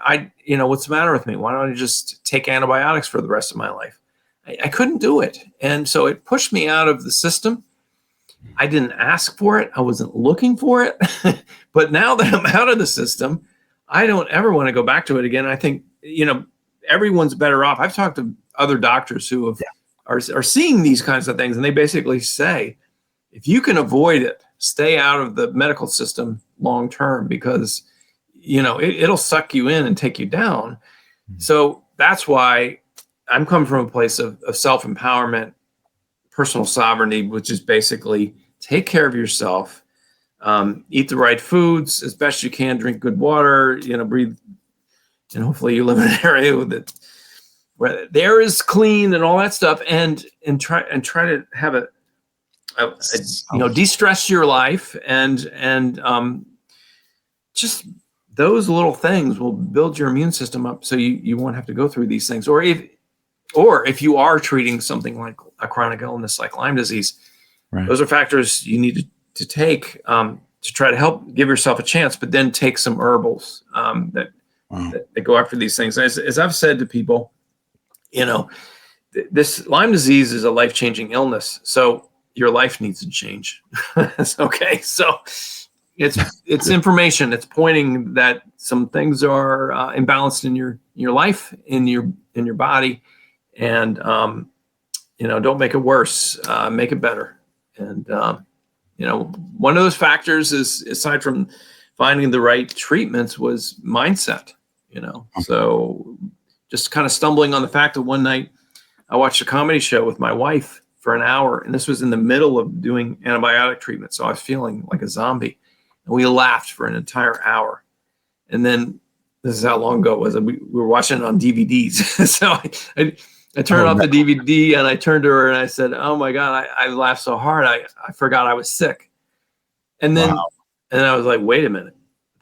[SPEAKER 2] what's the matter with me? Why don't I just take antibiotics for the rest of my life? I couldn't do it. And so it pushed me out of the system. I didn't ask for it. I wasn't looking for it. But now that I'm out of the system, I don't ever want to go back to it again. I think, everyone's better off. I've talked to other doctors who are seeing these kinds of things, and they basically say, if you can avoid it, stay out of the medical system long term, because, it'll suck you in and take you down. So that's why I'm coming from a place of self-empowerment, personal sovereignty, which is basically take care of yourself, eat the right foods as best you can, drink good water, breathe, and hopefully you live in an area where the air is clean and all that stuff, and try to have de-stress your life, and just those little things will build your immune system up, so you won't have to go through these things. Or if you are treating something like a chronic illness like Lyme disease,
[SPEAKER 1] Right.
[SPEAKER 2] those are factors you need to take to try to help give yourself a chance. But then take some herbals that go after these things. As I've said to people, this Lyme disease is a life-changing illness, so your life needs to change. Okay, so it's information. It's pointing that some things are imbalanced in your life, in your body, and don't make it worse. Make it better. And one of those factors is, aside from finding the right treatments, was mindset. So just kind of stumbling on the fact that one night I watched a comedy show with my wife for an hour, and this was in the middle of doing antibiotic treatment, so I was feeling like a zombie. And we laughed for an entire hour. And then, this is how long ago it was. We were watching it on DVDs. So I turned off the DVD, and I turned to her and I said, "Oh my God, I laughed so hard, I forgot I was sick." And then, and I was like, "Wait a minute,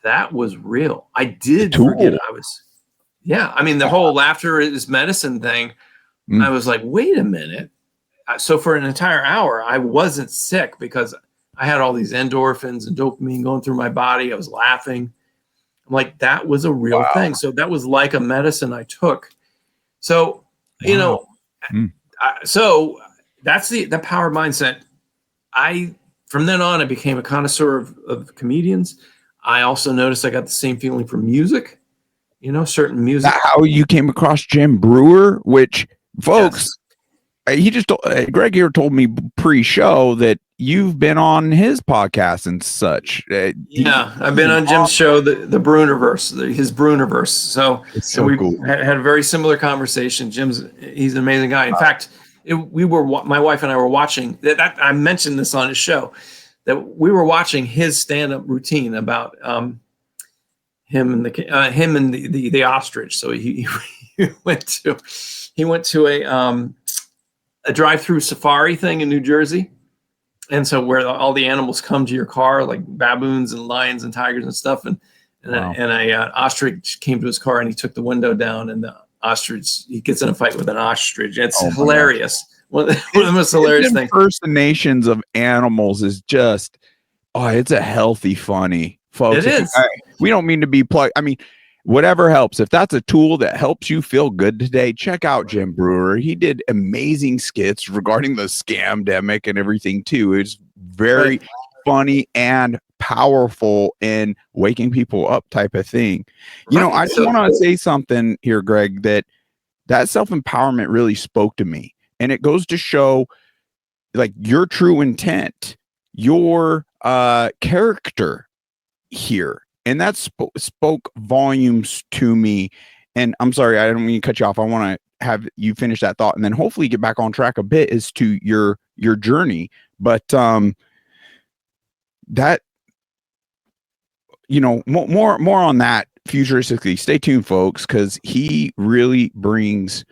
[SPEAKER 2] that was real. I did forget I was." Yeah, I mean, the whole laughter is medicine thing. I was like, "Wait a minute." So for an entire hour, I wasn't sick because I had all these endorphins and dopamine going through my body. I was laughing. I'm like, that was a real thing. So that was like a medicine I took. So, so that's the power of mindset. From then on, I became a connoisseur of comedians. I also noticed I got the same feeling for music, certain music.
[SPEAKER 1] How you came across Jim Brewer, which, folks, he just Gregg here told me pre-show that you've been on his podcast and such.
[SPEAKER 2] I've been on Jim's show, the Brunerverse, his Brunerverse. So we cool. had a very similar conversation. He's an amazing guy. In fact, my wife and I were watching that. I mentioned this on his show, that we were watching his stand-up routine about him and the ostrich. So he went to a drive-through safari thing in New Jersey. And so where all the animals come to your car, like baboons and lions and tigers and stuff. And a ostrich came to his car, and he took the window down, and the ostrich, he gets in a fight with an ostrich. It's hilarious. One of the most hilarious things.
[SPEAKER 1] Impersonations of animals is just, it's a healthy funny, folks.
[SPEAKER 2] It is.
[SPEAKER 1] We don't mean to be plugged. I mean, whatever helps. If that's a tool that helps you feel good today, check out Jim Brewer. He did amazing skits regarding the scamdemic and everything too. It's very funny and powerful in waking people up type of thing. I just want to say something here, Gregg, that self-empowerment really spoke to me. And it goes to show, like, your true intent, your character here. And that spoke volumes to me. And I'm sorry, I don't mean to cut you off. I want to have you finish that thought, and then hopefully get back on track a bit as to your journey. But that, more on that futuristically. Stay tuned, folks, because he really brings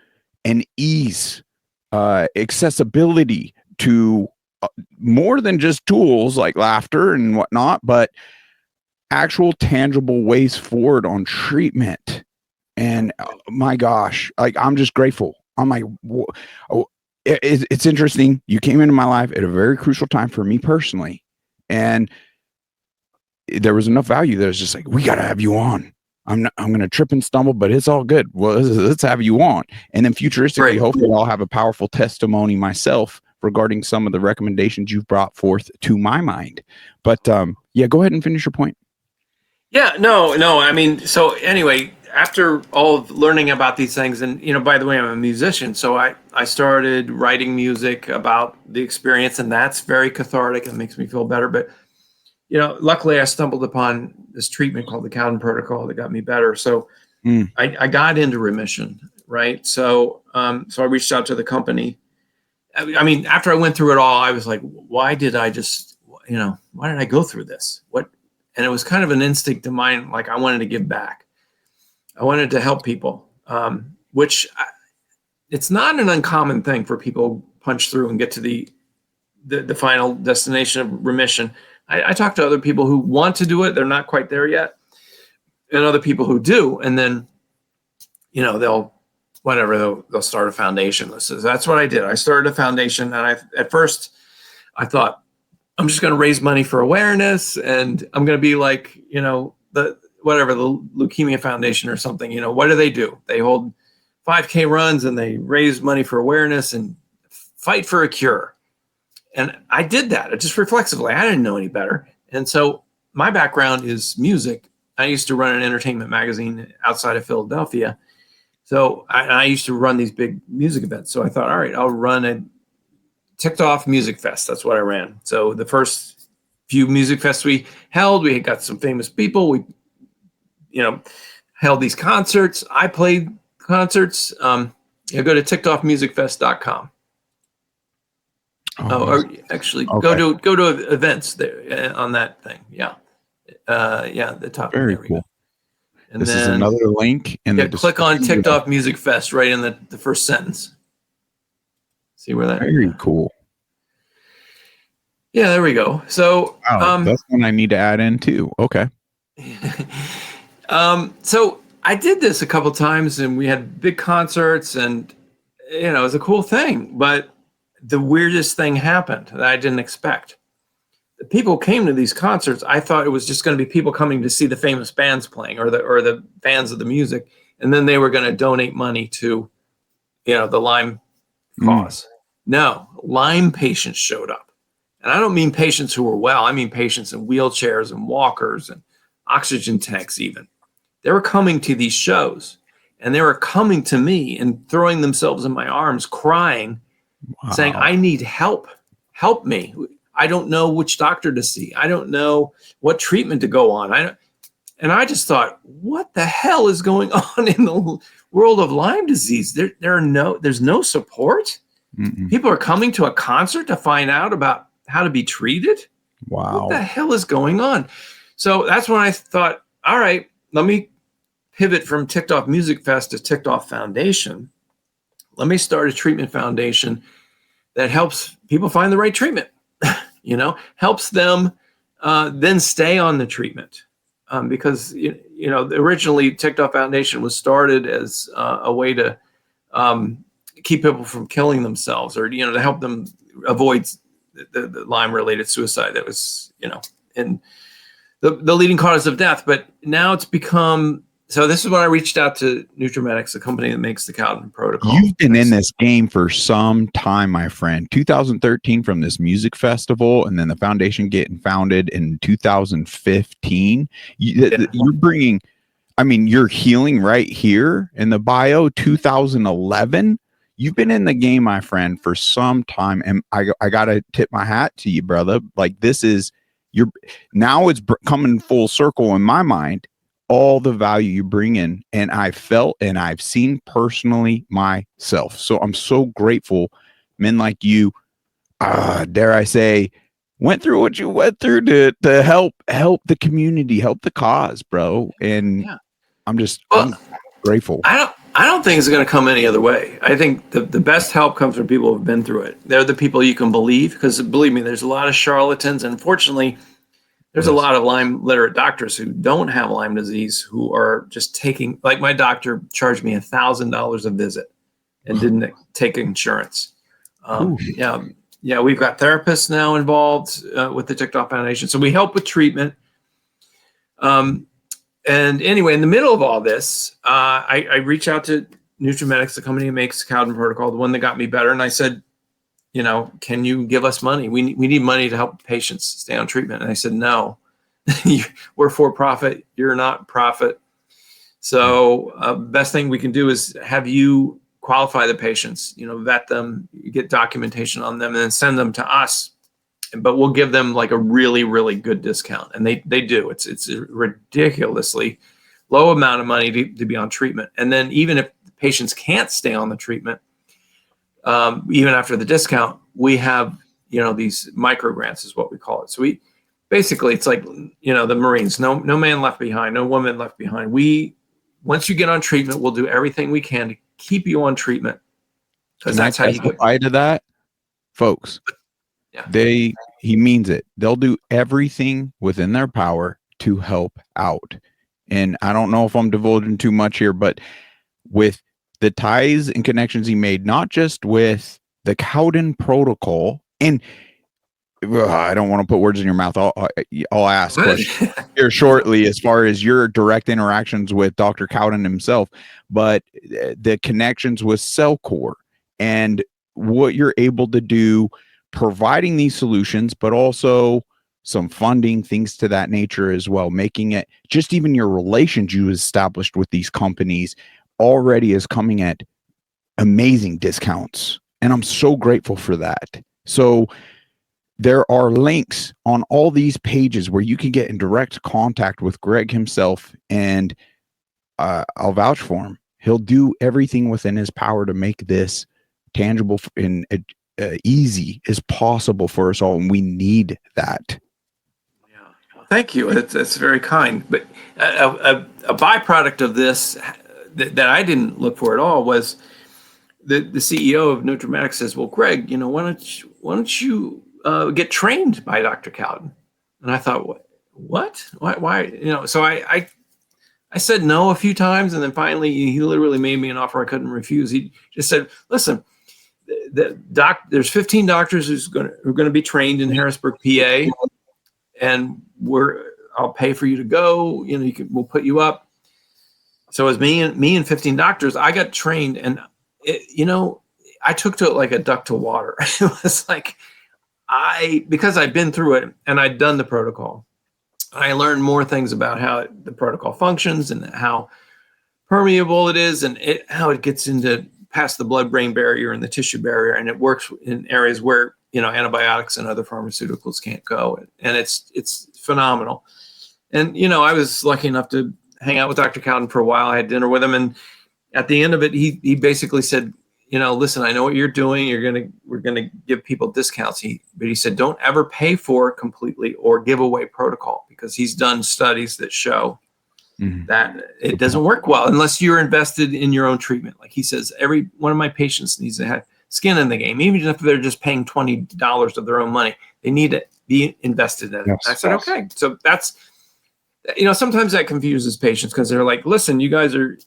[SPEAKER 1] an ease, accessibility to more than just tools like laughter and whatnot, but actual tangible ways forward on treatment. And my gosh, like, I'm just grateful. I'm like, it's interesting. You came into my life at a very crucial time for me personally, and there was enough value that it's just like, we got to have you on. I'm going to trip and stumble, but it's all good. Well, let's have you on. And then futuristically, hopefully I'll have a powerful testimony myself regarding some of the recommendations you've brought forth to my mind. But go ahead and finish your point.
[SPEAKER 2] Yeah, no. I mean, so anyway, after all of learning about these things, and, by the way, I'm a musician, so I started writing music about the experience, and that's very cathartic. It makes me feel better. But, luckily I stumbled upon this treatment called the Cowden Protocol that got me better. So I got into remission, right? So I reached out to the company. I mean, after I went through it all, I was like, why did I go through this? And it was kind of an instinct of mine, like, I wanted to give back. I wanted to help people, which it's not an uncommon thing for people punch through and get to the the final destination of remission. I talk to other people who want to do it. They're not quite there yet. And other people who do. And then, they'll start a foundation. So that's what I did. I started a foundation. And at first I thought, I'm just going to raise money for awareness. And I'm going to be like, the Leukemia Foundation or something. What do? They hold 5K runs and they raise money for awareness and fight for a cure. And I did that just reflexively. I didn't know any better. And so my background is music. I used to run an entertainment magazine outside of Philadelphia. So I used to run these big music events. So I thought, all right, I'll run a Ticked Off Music Fest. That's what I ran. So the first few music fests we held, we got some famous people. We, held these concerts. I played concerts. Go to tickedoffmusicfest.com. Or actually, okay. go to events there on that thing. Yeah, the top.
[SPEAKER 1] Very cool. And this is another link.
[SPEAKER 2] Click on Ticked Off Music Fest right in the first sentence. See where that?
[SPEAKER 1] Very cool.
[SPEAKER 2] Yeah, there we go. So
[SPEAKER 1] that's one I need to add in too. Okay.
[SPEAKER 2] So I did this a couple times, and we had big concerts, and it was a cool thing, but the weirdest thing happened that I didn't expect. The people came to these concerts. I thought it was just going to be people coming to see the famous bands playing or the fans of the music. And then they were going to donate money to, the Lyme cause. No, Lyme patients showed up. And I don't mean patients who were well. I mean patients in wheelchairs and walkers and oxygen tanks even. They were coming to these shows, and they were coming to me and throwing themselves in my arms, crying, saying, I need help. Help me. I don't know which doctor to see. I don't know what treatment to go on. And I just thought, what the hell is going on in the world of Lyme disease? There's no support. Mm-mm. People are coming to a concert to find out about how to be treated.
[SPEAKER 1] Wow.
[SPEAKER 2] What the hell is going on? So that's when I thought, all right, let me pivot from Ticked Off Music Fest to Ticked Off Foundation. Let me start a treatment foundation that helps people find the right treatment, helps them then stay on the treatment. Because, originally Ticked Off Foundation was started as a way to keep people from killing themselves or, to help them avoid the Lyme-related suicide that was, in the leading cause of death. But now it's become... So this is when I reached out to Nutrimetics, the company that makes the Cowden protocol.
[SPEAKER 1] You've been in this game for some time, my friend. 2013 from this music festival, and then the foundation getting founded in 2015. You're bringing, you're healing right here in the bio. 2011. You've been in the game, my friend, for some time, and I gotta tip my hat to you, brother. Like now it's coming full circle in my mind. All the value you bring in, and I felt and I've seen personally myself. So I'm so grateful men like you, dare I say, went through what you went through to help the community, help the cause, bro. And I'm grateful.
[SPEAKER 2] I don't think it's going to come any other way. I think the best help comes from people who've been through it. They're the people you can believe, because believe me, there's a lot of charlatans, and unfortunately, there's a lot of Lyme literate doctors who don't have Lyme disease who are just taking, like my doctor charged me $1,000 a visit and didn't take insurance. We've got therapists now involved with the Ticked Off Foundation. So we help with treatment. And anyway, in the middle of all this, I reached out to Nutrimetics, the company that makes Cowden protocol, the one that got me better. And I said, can you give us money? We need money to help patients stay on treatment. And I said, no, we're for profit. You're not profit. So best thing we can do is have you qualify the patients, vet them, get documentation on them, and then send them to us. But we'll give them like a really, really good discount. And they do. It's a ridiculously low amount of money to be on treatment. And then even if patients can't stay on the treatment, even after the discount, we have, these micro grants is what we call it. So it's like, the Marines, no man left behind, no woman left behind. Once you get on treatment, we'll do everything we can to keep you on treatment. Because that's how you get
[SPEAKER 1] to that, folks. He means it. They'll do everything within their power to help out. And I don't know if I'm divulging too much here, but with the ties and connections he made, not just with the Cowden protocol, and I don't want to put words in your mouth. I'll ask questions here shortly as far as your direct interactions with Dr. Cowden himself, but the connections with Cellcore and what you're able to do, providing these solutions, but also some funding, things to that nature as well, making it just even your relations you established with these companies already is coming at amazing discounts. And I'm so grateful for that. So there are links on all these pages where you can get in direct contact with Gregg himself, and I'll vouch for him. He'll do everything within his power to make this tangible and easy as possible for us all, and we need that.
[SPEAKER 2] Yeah, thank you. That's very kind. But a byproduct of this that I didn't look for at all was the CEO of Nutrimatics says, "Well, Gregg, why don't you get trained by Dr. Cowden?" And I thought, what? Why? So I said no a few times, and then finally he literally made me an offer I couldn't refuse. He just said, "Listen, there's 15 doctors who are going to be trained in Harrisburg, PA, and I'll pay for you to go. We'll put you up." So it was me and 15 doctors. I got trained, and I took to it like a duck to water. It was like because I'd been through it and I'd done the protocol. I learned more things about how the protocol functions and how permeable it is, and how it gets into past the blood-brain barrier and the tissue barrier, and it works in areas where antibiotics and other pharmaceuticals can't go, and it's phenomenal. And I was lucky enough to hang out with Dr. Cowden for a while. I had dinner with him, and at the end of it, he basically said, "Listen, I know what you're doing. We're gonna give people discounts." But he said, "Don't ever pay for it completely or give away protocol," because he's done studies that show that it doesn't work well unless you're invested in your own treatment. Like he says, every one of my patients needs to have skin in the game, even if they're just paying $20 of their own money. They need to be invested in it. Yes, I said, okay. So that's, sometimes that confuses patients because they're like, "Listen, you guys are,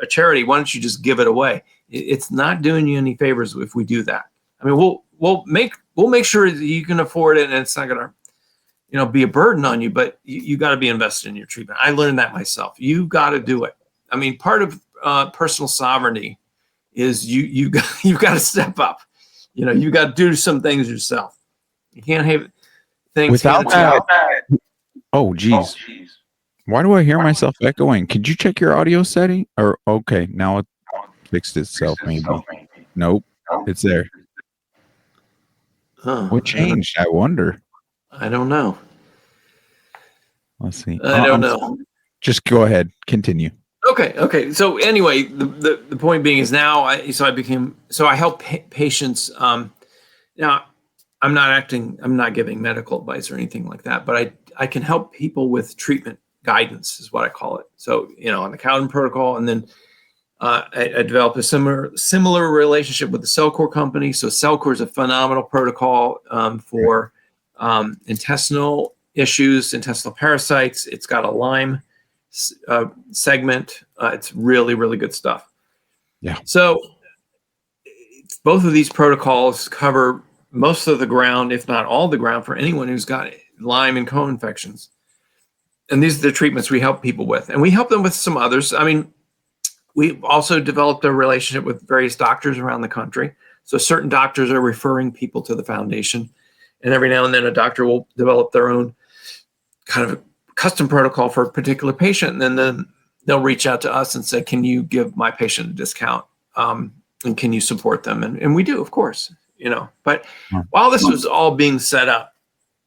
[SPEAKER 2] a charity. Why don't you just give it away?" It's not doing you any favors if we do that. I mean, we'll make sure that you can afford it, and it's not going to, be a burden on you. But you got to be invested in your treatment. I learned that myself. You got to do it. I mean, part of personal sovereignty is you've got to step up. You got to do some things yourself. You can't have things
[SPEAKER 1] without that. Oh, geez. Why do I hear myself echoing? Could you check your audio setting? Or okay, now it fixed itself. Maybe. Nope, it's there. What changed? I wonder.
[SPEAKER 2] I don't know.
[SPEAKER 1] Let's see.
[SPEAKER 2] I don't know.
[SPEAKER 1] Just go ahead. Continue.
[SPEAKER 2] Okay. So anyway, the point being is now I help patients. Now I'm not giving medical advice or anything like that, but I can help people with treatment guidance is what I call it. So, on the Cowden protocol, and then I developed a similar relationship with the Cellcore company. So Cellcore is a phenomenal protocol for intestinal issues, intestinal parasites. It's got a Lyme segment. It's really, really good stuff.
[SPEAKER 1] Yeah.
[SPEAKER 2] So both of these protocols cover most of the ground, if not all the ground, for anyone who's got Lyme and co-infections. And these are the treatments we help people with. And we help them with some others. I mean, we've also developed a relationship with various doctors around the country. So certain doctors are referring people to the foundation. And every now and then a doctor will develop their own kind of a custom protocol for a particular patient. And then they'll reach out to us and say, "Can you give my patient a discount? And can you support them?" And we do, of course, But while this was all being set up,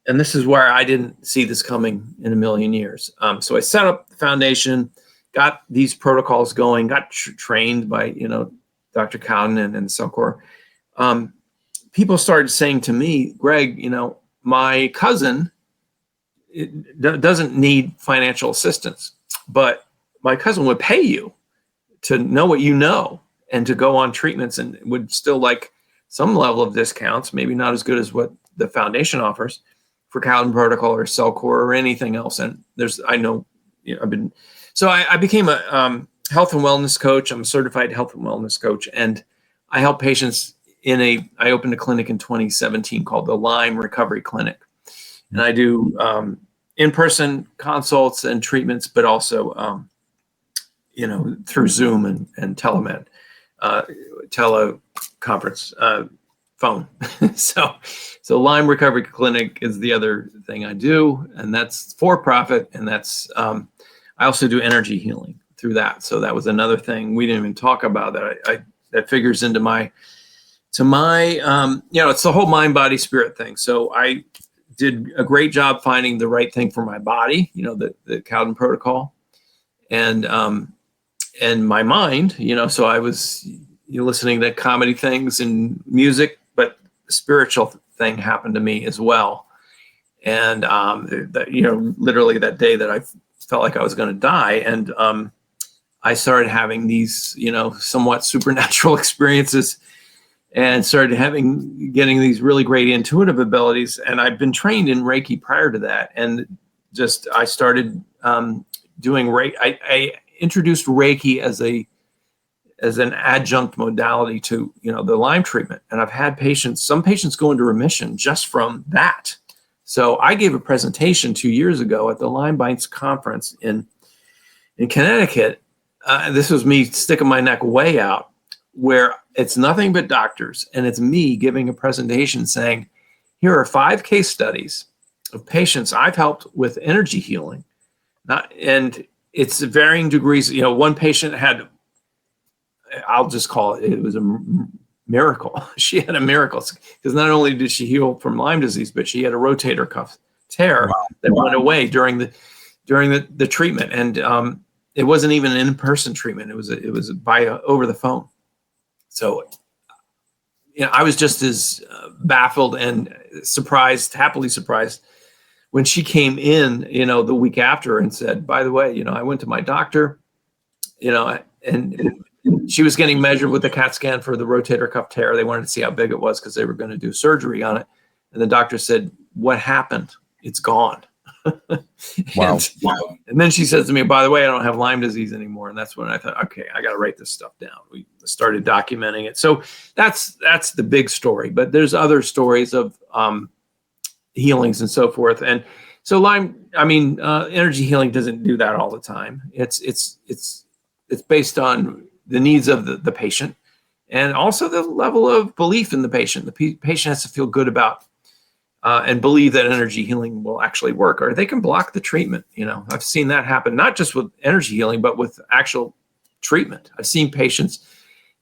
[SPEAKER 2] and this is where I didn't see this coming in a million years. So I set up the foundation, got these protocols going, got trained by, Dr. Cowden and Cellcore. People started saying to me, "Gregg, my cousin doesn't need financial assistance, but my cousin would pay you to know what you know and to go on treatments and would still like some level of discounts, maybe not as good as what the foundation offers for Cowden Protocol or Cellcore or anything else. And I became a health and wellness coach. I'm a certified health and wellness coach, and I help patients I opened a clinic in 2017 called the Lyme Recovery Clinic. And I do in-person consults and treatments, but also, through Zoom and telemed, teleconference, phone. So Lyme Recovery Clinic is the other thing I do, and that's for profit. And that's, I also do energy healing through that. So that was another thing we didn't even talk about that figures into it's the whole mind, body, spirit thing. So I did a great job finding the right thing for my body, the Cowden Protocol, and my mind, so I was listening to comedy things and music, but the spiritual thing happened to me as well. And, literally that day that I felt like I was going to die. And I started having these, somewhat supernatural experiences, and started getting these really great intuitive abilities. And I've been trained in Reiki prior to that. And I started doing Reiki. I introduced Reiki as an adjunct modality to, the Lyme treatment. And I've had some patients go into remission just from that. So I gave a presentation 2 years ago at the Lyme Bites conference in Connecticut. This was me sticking my neck way out, where it's nothing but doctors, and it's me giving a presentation saying, here are 5 case studies of patients I've helped with energy healing. And it's varying degrees. One patient had, I'll just call it was a miracle. She had a miracle, because not only did she heal from Lyme disease, but she had a rotator cuff tear that went away during the treatment. And it wasn't even an in-person treatment. It was over the phone. So, I was just as baffled and happily surprised when she came in, the week after and said, by the way, I went to my doctor, and she was getting measured with the CAT scan for the rotator cuff tear. They wanted to see how big it was because they were going to do surgery on it. And the doctor said, what happened? It's gone.
[SPEAKER 1] Wow.
[SPEAKER 2] And then she says to me, by the way, I don't have Lyme disease anymore. And that's when I thought, okay, I got to write this stuff down. We started documenting it. So that's the big story, but there's other stories of healings and so forth. And so Lyme, energy healing doesn't do that all the time. It's based on the needs of the patient, and also the level of belief in the patient. The patient has to feel good about and believe that energy healing will actually work, or they can block the treatment. I've seen that happen, not just with energy healing, but with actual treatment. I've seen patients,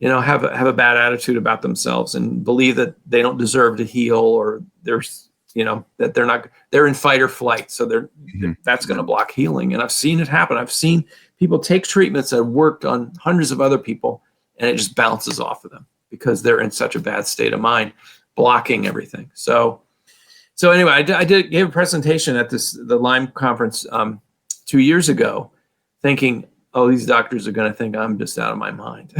[SPEAKER 2] have a bad attitude about themselves and believe that they don't deserve to heal, or that they're in fight or flight. So that's going to block healing. And I've seen it happen. I've seen people take treatments that have worked on hundreds of other people, and it just bounces off of them because they're in such a bad state of mind, blocking everything. So anyway, I gave a presentation at the Lyme conference 2 years ago, thinking, oh, these doctors are going to think I'm just out of my mind.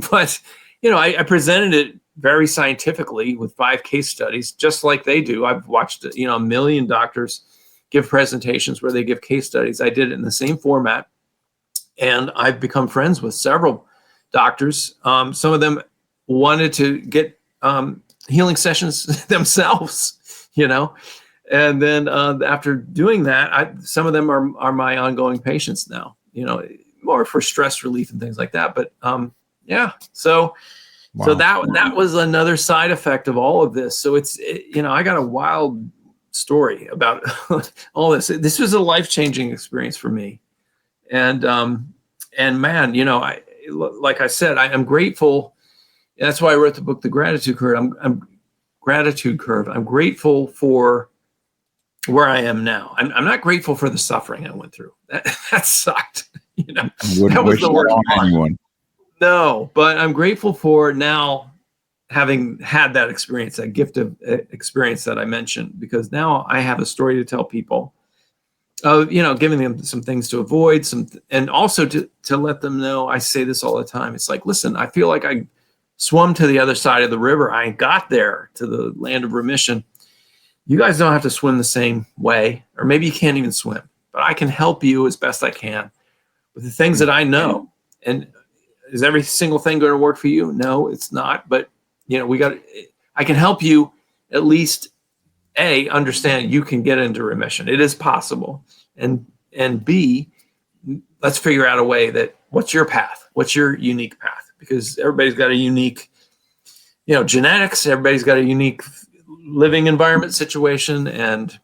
[SPEAKER 2] But, I presented it very scientifically with 5 case studies, just like they do. I've watched, a million doctors give presentations where they give case studies. I did it in the same format, and I've become friends with several doctors. Some of them wanted to get healing sessions themselves. And then after doing that, some of them are my ongoing patients now, more for stress relief and things like that. But so that was another side effect of all of this. So I got a wild story about all this. This was a life-changing experience for me. And man, like I said, I am grateful. That's why I wrote the book, The Gratitude Curve. Gratitude Curve. I'm grateful for where I am now. I'm not grateful for the suffering I went through. That sucked. That was the worst part. No, but I'm grateful for now having had that experience, that gift of experience that I mentioned, because now I have a story to tell people. Giving them some things to avoid, and also to let them know. I say this all the time. It's like, listen, I feel like I swum to the other side of the river. I got there to the land of remission. You guys don't have to swim the same way, or maybe you can't even swim, but I can help you as best I can with the things that I know. And is every single thing going to work for you? No, it's not. But I can help you at least understand you can get into remission. It is possible. And B, let's figure out a way that what's your path? What's your unique path? Because everybody's got a unique, genetics, everybody's got a unique living environment situation. And,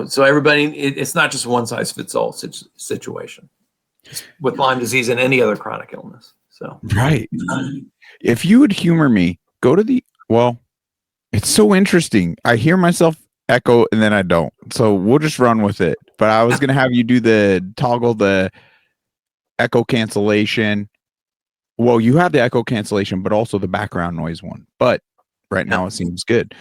[SPEAKER 2] so everybody, it's not just one size fits all situation with Lyme disease and any other chronic illness. So,
[SPEAKER 1] right. If you would humor me, go to it's so interesting. I hear myself echo and then I don't. So we'll just run with it. But I was going to have you do the echo cancellation. Well, you have the echo cancellation, but also the background noise one. But right now it seems good.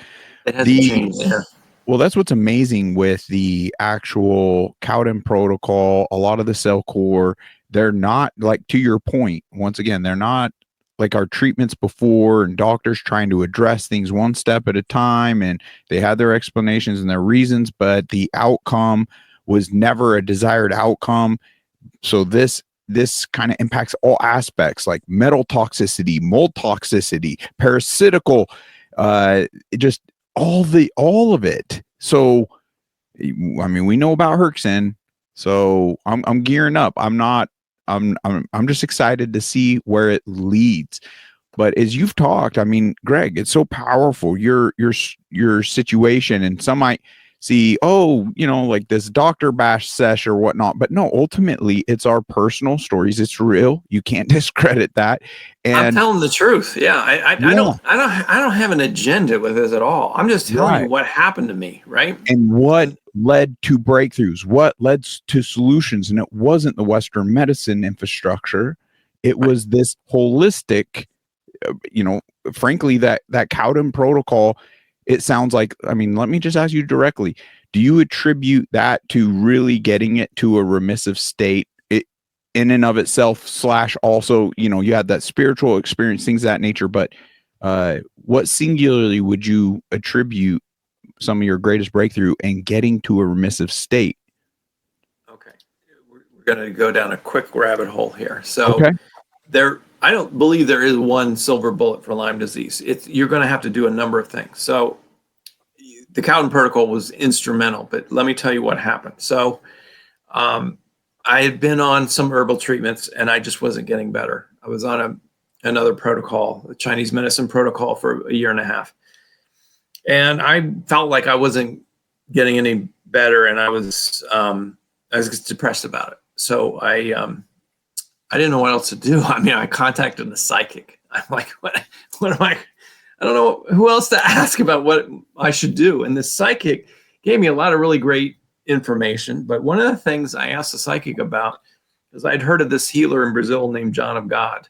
[SPEAKER 2] It hasn't changed there.
[SPEAKER 1] Well, that's what's amazing with the actual Cowden protocol. A lot of the cell core, they're not, like, to your point, once again, they're not like our treatments before and doctors trying to address things one step at a time. And they had their explanations and their reasons, but the outcome was never a desired outcome. So this kind of impacts all aspects, like metal toxicity, mold toxicity, parasitical, just all of it. So, I mean, we know about Herxin, so I'm gearing up. I'm just excited to see where it leads. But as you've talked, I mean, Gregg, it's so powerful, your situation, and some might see, like this doctor bash sesh or whatnot, but no, ultimately it's our personal stories. It's real. You can't discredit that. And
[SPEAKER 2] I'm telling the truth. Yeah. I don't have an agenda with this at all. I'm just telling you what happened to me. Right.
[SPEAKER 1] And what led to breakthroughs, what led to solutions. And it wasn't the Western medicine infrastructure. It was this holistic, frankly, that Cowden protocol. It sounds like, I mean, let me just ask you directly. Do you attribute that to really getting it to a remissive state in and of itself, / also, you had that spiritual experience, things of that nature, but what singularly would you attribute some of your greatest breakthrough and getting to a remissive state?
[SPEAKER 2] Okay. We're going to go down a quick rabbit hole here. So I don't believe there is one silver bullet for Lyme disease. You're going to have to do a number of things. So the Cowden protocol was instrumental, but let me tell you what happened. So I had been on some herbal treatments and I just wasn't getting better. I was on another protocol, the Chinese medicine protocol, for a year and a half. And I felt like I wasn't getting any better, and I was depressed about it. So I didn't know what else to do. I mean, I contacted a psychic. I'm like, what am I don't know who else to ask about what I should do. And the psychic gave me a lot of really great information. But one of the things I asked the psychic about is I'd heard of this healer in Brazil named John of God.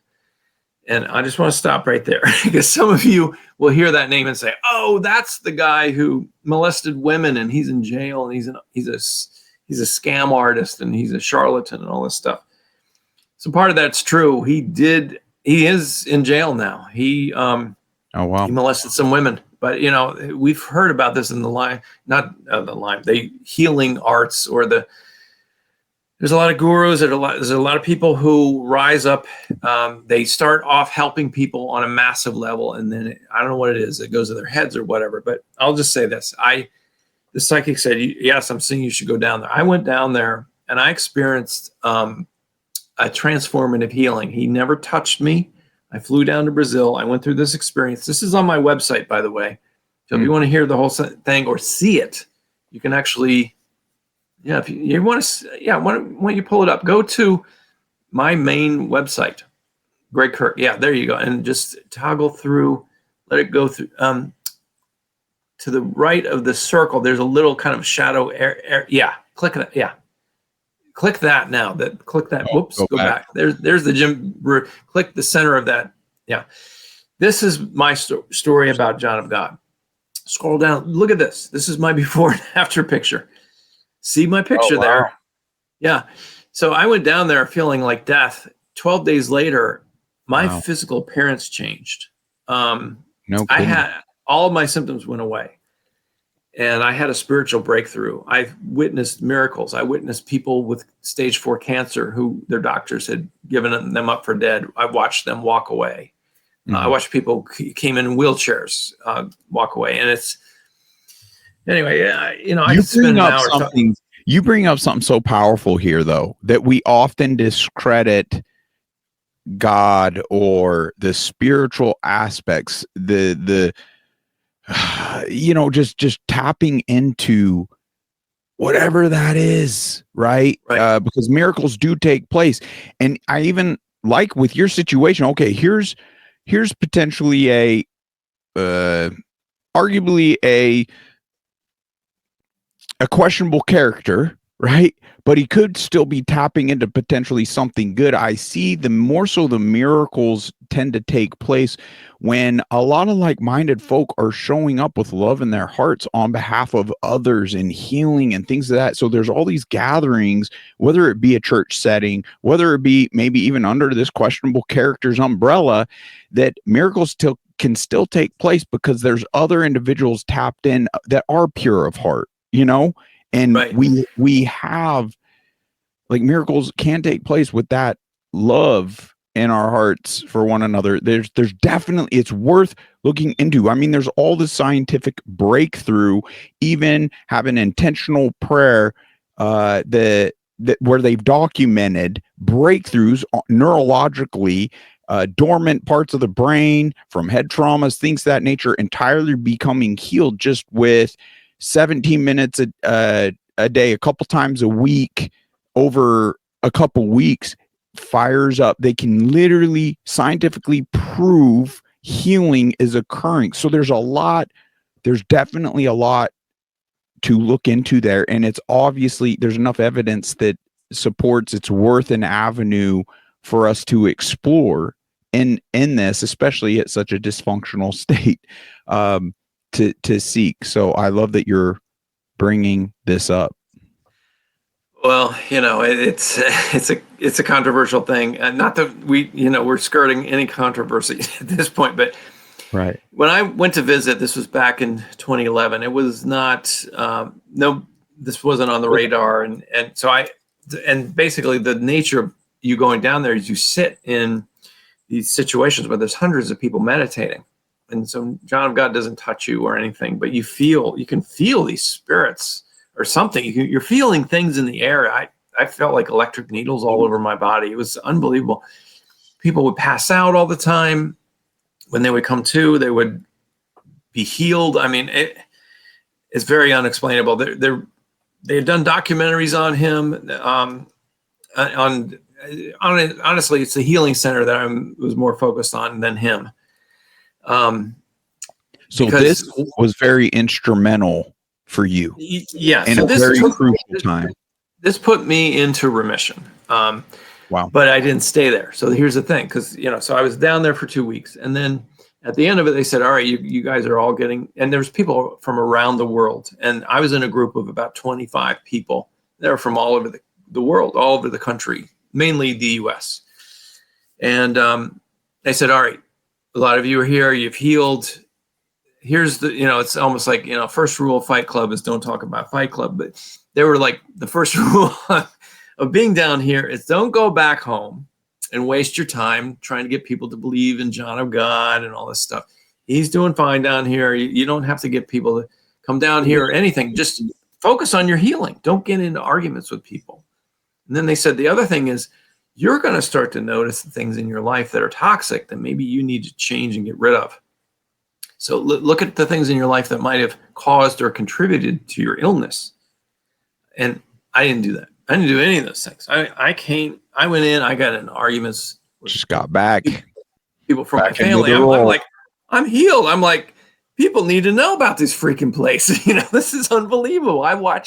[SPEAKER 2] And I just want to stop right there because some of you will hear that name and say, oh, that's the guy who molested women and he's in jail and he's a scam artist and he's a charlatan and all this stuff. So part of that's true. He is in jail now. He molested some women, but we've heard about this in the Lyme, the healing arts, or there's a lot of gurus. There's a lot of people who rise up. They start off helping people on a massive level, and then I don't know what it is. It goes to their heads or whatever. But I'll just say this: the psychic said, "Yes, I'm saying you should go down there." I went down there, and I experienced a transformative healing. He never touched me. I flew down to Brazil. I went through this experience. This is on my website, by the way. So if you want to hear the whole thing or see it, you can actually. Yeah, if you want to, why don't you pull it up? Go to my main website, Gregg Kirk. Yeah, there you go. And just toggle through, let it go through. To the right of the circle, there's a little kind of shadow area. Yeah, click that. Yeah. Click that now. Click that. Whoops, go back. There's the gym. Click the center of that. Yeah. This is my story about John of God. Scroll down. Look at this. This is my before and after picture. See my picture there? Yeah. So I went down there feeling like death. 12 days later, my
[SPEAKER 1] Wow.
[SPEAKER 2] physical appearance changed.
[SPEAKER 1] No
[SPEAKER 2] I
[SPEAKER 1] kidding.
[SPEAKER 2] had all of my symptoms went away, and I had a spiritual breakthrough. I witnessed miracles. I witnessed people with stage 4 cancer who their doctors had given them up for dead. I watched them walk away. I watched people came in wheelchairs walk away, and it's anyway. I could spend an hour talking.
[SPEAKER 1] You bring up something so powerful here, though, that we often discredit God or the spiritual aspects, the just tapping into whatever that is, right?
[SPEAKER 2] Right.
[SPEAKER 1] Because miracles do take place. And I even like with your situation, okay, here's potentially a arguably a questionable character, right? But he could still be tapping into potentially something good. I see the more so the miracles tend to take place when a lot of like-minded folk are showing up with love in their hearts on behalf of others and healing and things like that. So there's all these gatherings, whether it be a church setting, whether it be maybe even under this questionable character's umbrella, that miracles can still take place because there's other individuals tapped in that are pure of heart. And
[SPEAKER 2] Right.
[SPEAKER 1] we have like miracles can take place with that love in our hearts for one another. There's definitely, it's worth looking into. I mean, there's all the scientific breakthrough, even having intentional prayer, that where they've documented breakthroughs neurologically, dormant parts of the brain from head traumas, things of that nature, entirely becoming healed just with 17 minutes a day, a couple times a week over a couple weeks, fires up. They can literally scientifically prove healing is occurring. So there's definitely a lot to look into there. And it's obviously, there's enough evidence that supports it's worth an avenue for us to explore in this, especially at such a dysfunctional state. To seek. So I love that you're bringing this up.
[SPEAKER 2] Well, it's a controversial thing. Not that we're skirting any controversy at this point, but
[SPEAKER 1] Right.
[SPEAKER 2] when I went to visit, this was back in 2011. It was not this wasn't on the radar, and basically the nature of you going down there is you sit in these situations where there's hundreds of people meditating. And so John of God doesn't touch you or anything, but you can feel these spirits or something. You're feeling things in the air. I felt like electric needles all over my body. It was unbelievable. People would pass out all the time. When they would come to, they would be healed. I mean, it's very unexplainable. They had done documentaries on him. Honestly, it's the healing center that I was more focused on than him.
[SPEAKER 1] So this was very instrumental for you.
[SPEAKER 2] Yeah.
[SPEAKER 1] In
[SPEAKER 2] so
[SPEAKER 1] a very crucial time.
[SPEAKER 2] This put me into remission.
[SPEAKER 1] Wow.
[SPEAKER 2] But I didn't stay there. So here's the thing, because, so I was down there for 2 weeks. And then at the end of it, they said, all right, you guys are all getting, and there's people from around the world. And I was in a group of about 25 people. They're from all over the world, all over the country, mainly the US. And they said, all right, a lot of you are here, you've healed. Here's it's almost like, first rule of Fight Club is don't talk about Fight Club. But they were like, the first rule of being down here is don't go back home and waste your time trying to get people to believe in John of God and all this stuff. He's doing fine down here. You don't have to get people to come down here or anything. Just focus on your healing. Don't get into arguments with people. And then they said the other thing is you're going to start to notice the things in your life that are toxic that maybe you need to change and get rid of. So look at the things in your life that might have caused or contributed to your illness. And I didn't do that. I didn't do any of those things. I went in, I got in arguments.
[SPEAKER 1] Just got back.
[SPEAKER 2] People from my family. I'm like, I'm healed. I'm like, people need to know about this freaking place. This is unbelievable. One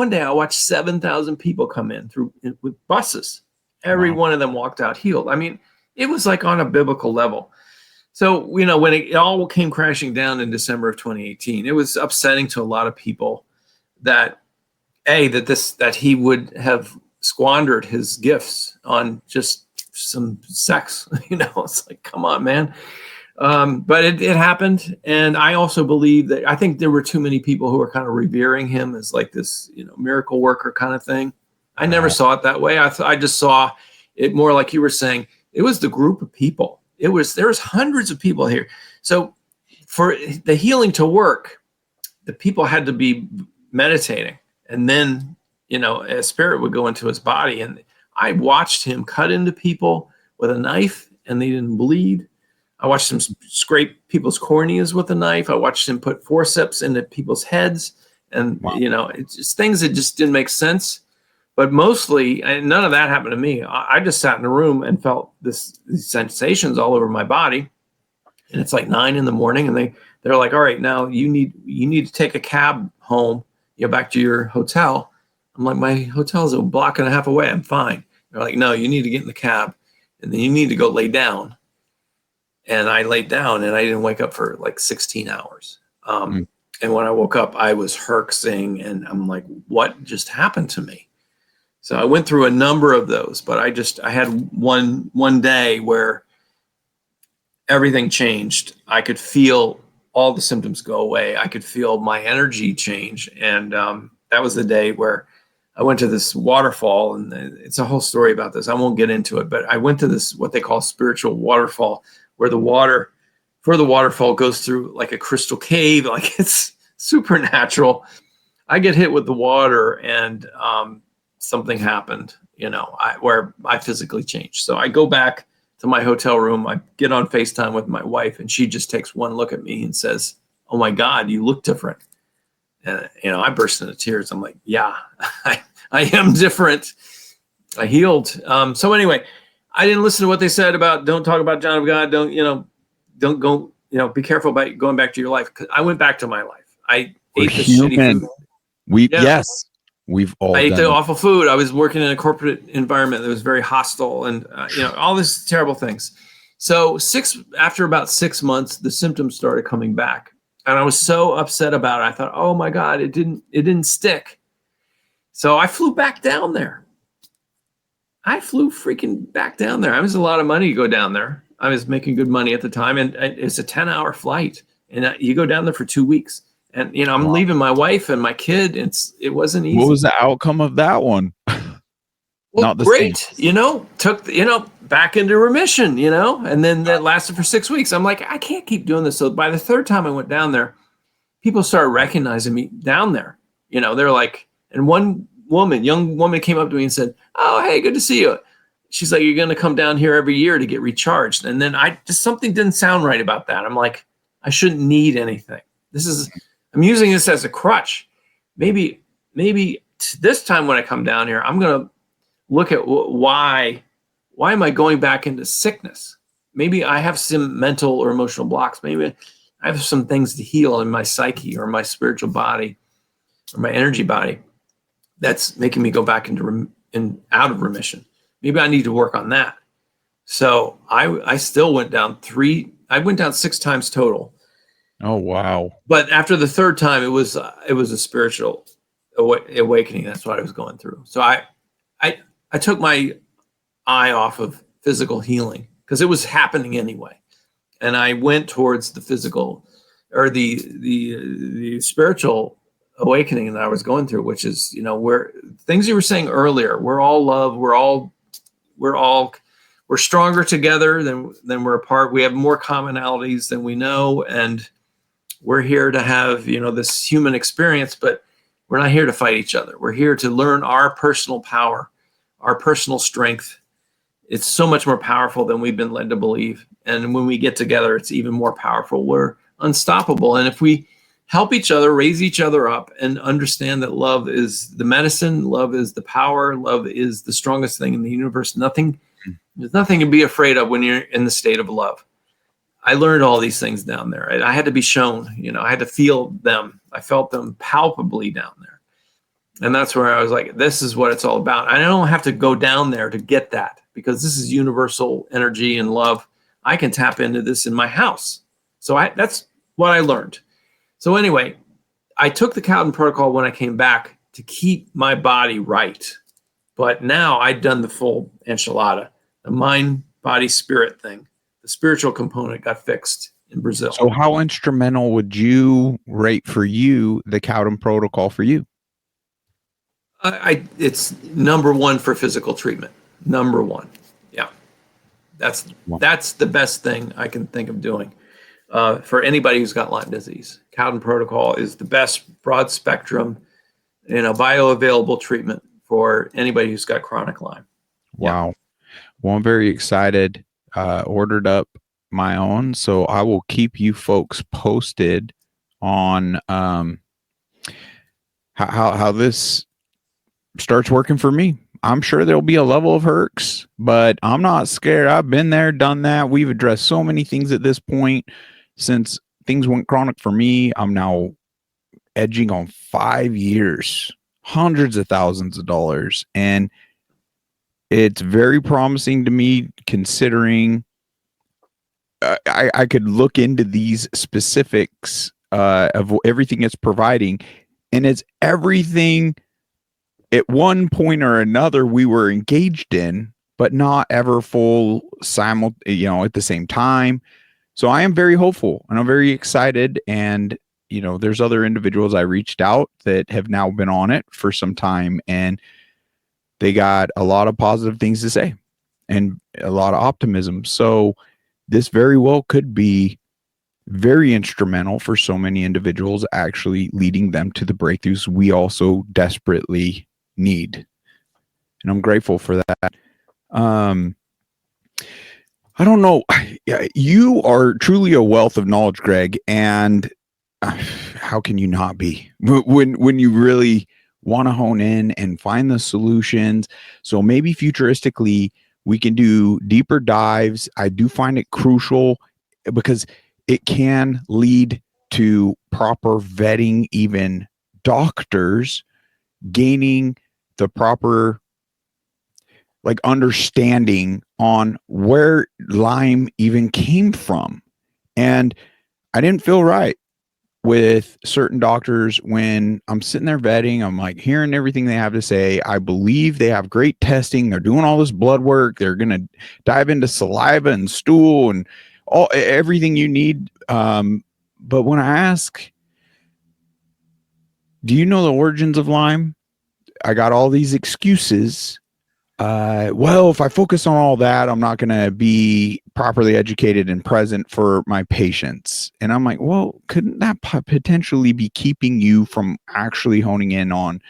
[SPEAKER 2] day I watched 7,000 people come in with buses. Every one of them walked out healed. I mean, it was like on a biblical level. So, when it all came crashing down in December of 2018, it was upsetting to a lot of people that he would have squandered his gifts on just some sex. It's like, come on, man. But it happened. And I also believe that I think there were too many people who were kind of revering him as like this, miracle worker kind of thing. I never saw it that way. I just saw it more like you were saying. It was the group of people. There was hundreds of people here. So for the healing to work, the people had to be meditating, and then, a spirit would go into his body. And I watched him cut into people with a knife and they didn't bleed. I watched him scrape people's corneas with a knife. I watched him put forceps into people's heads, and, it's just things that just didn't make sense. But mostly, none of that happened to me. I just sat in a room and felt these sensations all over my body. And it's like 9 a.m, and they're like, all right, now you need to take a cab home, back to your hotel. I'm like, my hotel's a block and a half away. I'm fine. They're like, no, you need to get in the cab, and then you need to go lay down. And I laid down, and I didn't wake up for like 16 hours. And when I woke up, I was herxing, and I'm like, what just happened to me? So I went through a number of those, but I had one day where everything changed. I could feel all the symptoms go away. I could feel my energy change. And that was the day where I went to this waterfall, and it's a whole story about this. I won't get into it, but I went to this, what they call spiritual waterfall, where the water for the waterfall goes through like a crystal cave. Like, it's supernatural. I get hit with the water, and something happened, where I physically changed. So I go back to my hotel room. I get on FaceTime with my wife, and she just takes one look at me and says, "Oh my God, you look different." And, I burst into tears. I'm like, yeah, I am different. I healed. So anyway, I didn't listen to what they said about don't talk about John of God. Don't go, be careful about going back to your life. 'Cause I went back to my life. I ate the shitty food.
[SPEAKER 1] Yes. We've all.
[SPEAKER 2] I ate the awful food. I was working in a corporate environment that was very hostile, and all these terrible things. So after about 6 months, the symptoms started coming back, and I was so upset about it. I thought, oh my God, it didn't stick. So I flew back down there. I flew freaking back down there. It was a lot of money to go down there. I was making good money at the time, and it's a 10-hour flight, and you go down there for 2 weeks. And, I'm leaving my wife and my kid. It wasn't easy.
[SPEAKER 1] What was the outcome of that one?
[SPEAKER 2] Well, not the great, same. Took, back into remission, and then that lasted for 6 weeks. I'm like, I can't keep doing this. So by the third time I went down there, people started recognizing me down there. They're like, and one young woman came up to me and said, "Oh, hey, good to see you." She's like, "You're going to come down here every year to get recharged." And then something didn't sound right about that. I'm like, I shouldn't need anything. I'm using this as a crutch. Maybe this time when I come down here, I'm going to look at why am I going back into sickness? Maybe I have some mental or emotional blocks. Maybe I have some things to heal in my psyche or my spiritual body or my energy body that's making me go back out of remission. Maybe I need to work on that. So I still went down 6 times total.
[SPEAKER 1] Oh, wow.
[SPEAKER 2] But after the third time, it was a spiritual awakening. That's what I was going through. So I took my eye off of physical healing because it was happening anyway. And I went towards the physical or the spiritual awakening that I was going through, which is, where things you were saying earlier, we're all love. We're stronger together than we're apart. We have more commonalities than we know. And we're here to have, this human experience, but we're not here to fight each other. We're here to learn our personal power, our personal strength. It's so much more powerful than we've been led to believe. And when we get together, it's even more powerful. We're unstoppable. And if we help each other, raise each other up, and understand that love is the medicine, love is the power, love is the strongest thing in the universe. There's nothing to be afraid of when you're in the state of love. I learned all these things down there. I had to be shown, I had to feel them. I felt them palpably down there. And that's where I was like, this is what it's all about. I don't have to go down there to get that because this is universal energy and love. I can tap into this in my house. So that's what I learned. So anyway, I took the Cowden protocol when I came back to keep my body right. But now I'd done the full enchilada, the mind, body, spirit thing. The spiritual component got fixed in Brazil.
[SPEAKER 1] So how instrumental would you rate for you the Cowden protocol for you?
[SPEAKER 2] It's number one for physical treatment. Number one. Yeah. That's the best thing I can think of doing for anybody who's got Lyme disease. Cowden protocol is the best broad spectrum, bioavailable treatment for anybody who's got chronic Lyme.
[SPEAKER 1] Wow. Yeah. Well, I'm very excited. Ordered up my own, so I will keep you folks posted on how this starts working for me. I'm sure there'll be a level of herks, but I'm not scared. I've been there, done that. We've addressed so many things at this point since things went chronic for me. I'm now edging on 5 years, hundreds of thousands of dollars. And it's very promising to me, considering I could look into these specifics of everything it's providing. And it's everything at one point or another we were engaged in, but not ever full at the same time. So I am very hopeful and I'm very excited. And, there's other individuals I reached out that have now been on it for some time, and they got a lot of positive things to say and a lot of optimism. So this very well could be very instrumental for so many individuals, actually leading them to the breakthroughs we also desperately need. And I'm grateful for that. I don't know. You are truly a wealth of knowledge, Gregg, and how can you not be when you really want to hone in and find the solutions? So maybe futuristically we can do deeper dives. I do find it crucial because it can lead to proper vetting, even doctors gaining the proper understanding on where Lyme even came from. And I didn't feel right with certain doctors when I'm sitting there vetting. I'm hearing everything they have to say. I believe they have great testing. They're doing all this blood work. They're going to dive into saliva and stool and everything you need. But when I ask, do you know the origins of Lyme? I got all these excuses. Well, if I focus on all that, I'm not going to be properly educated and present for my patients. And I'm well, couldn't that potentially be keeping you from actually honing in on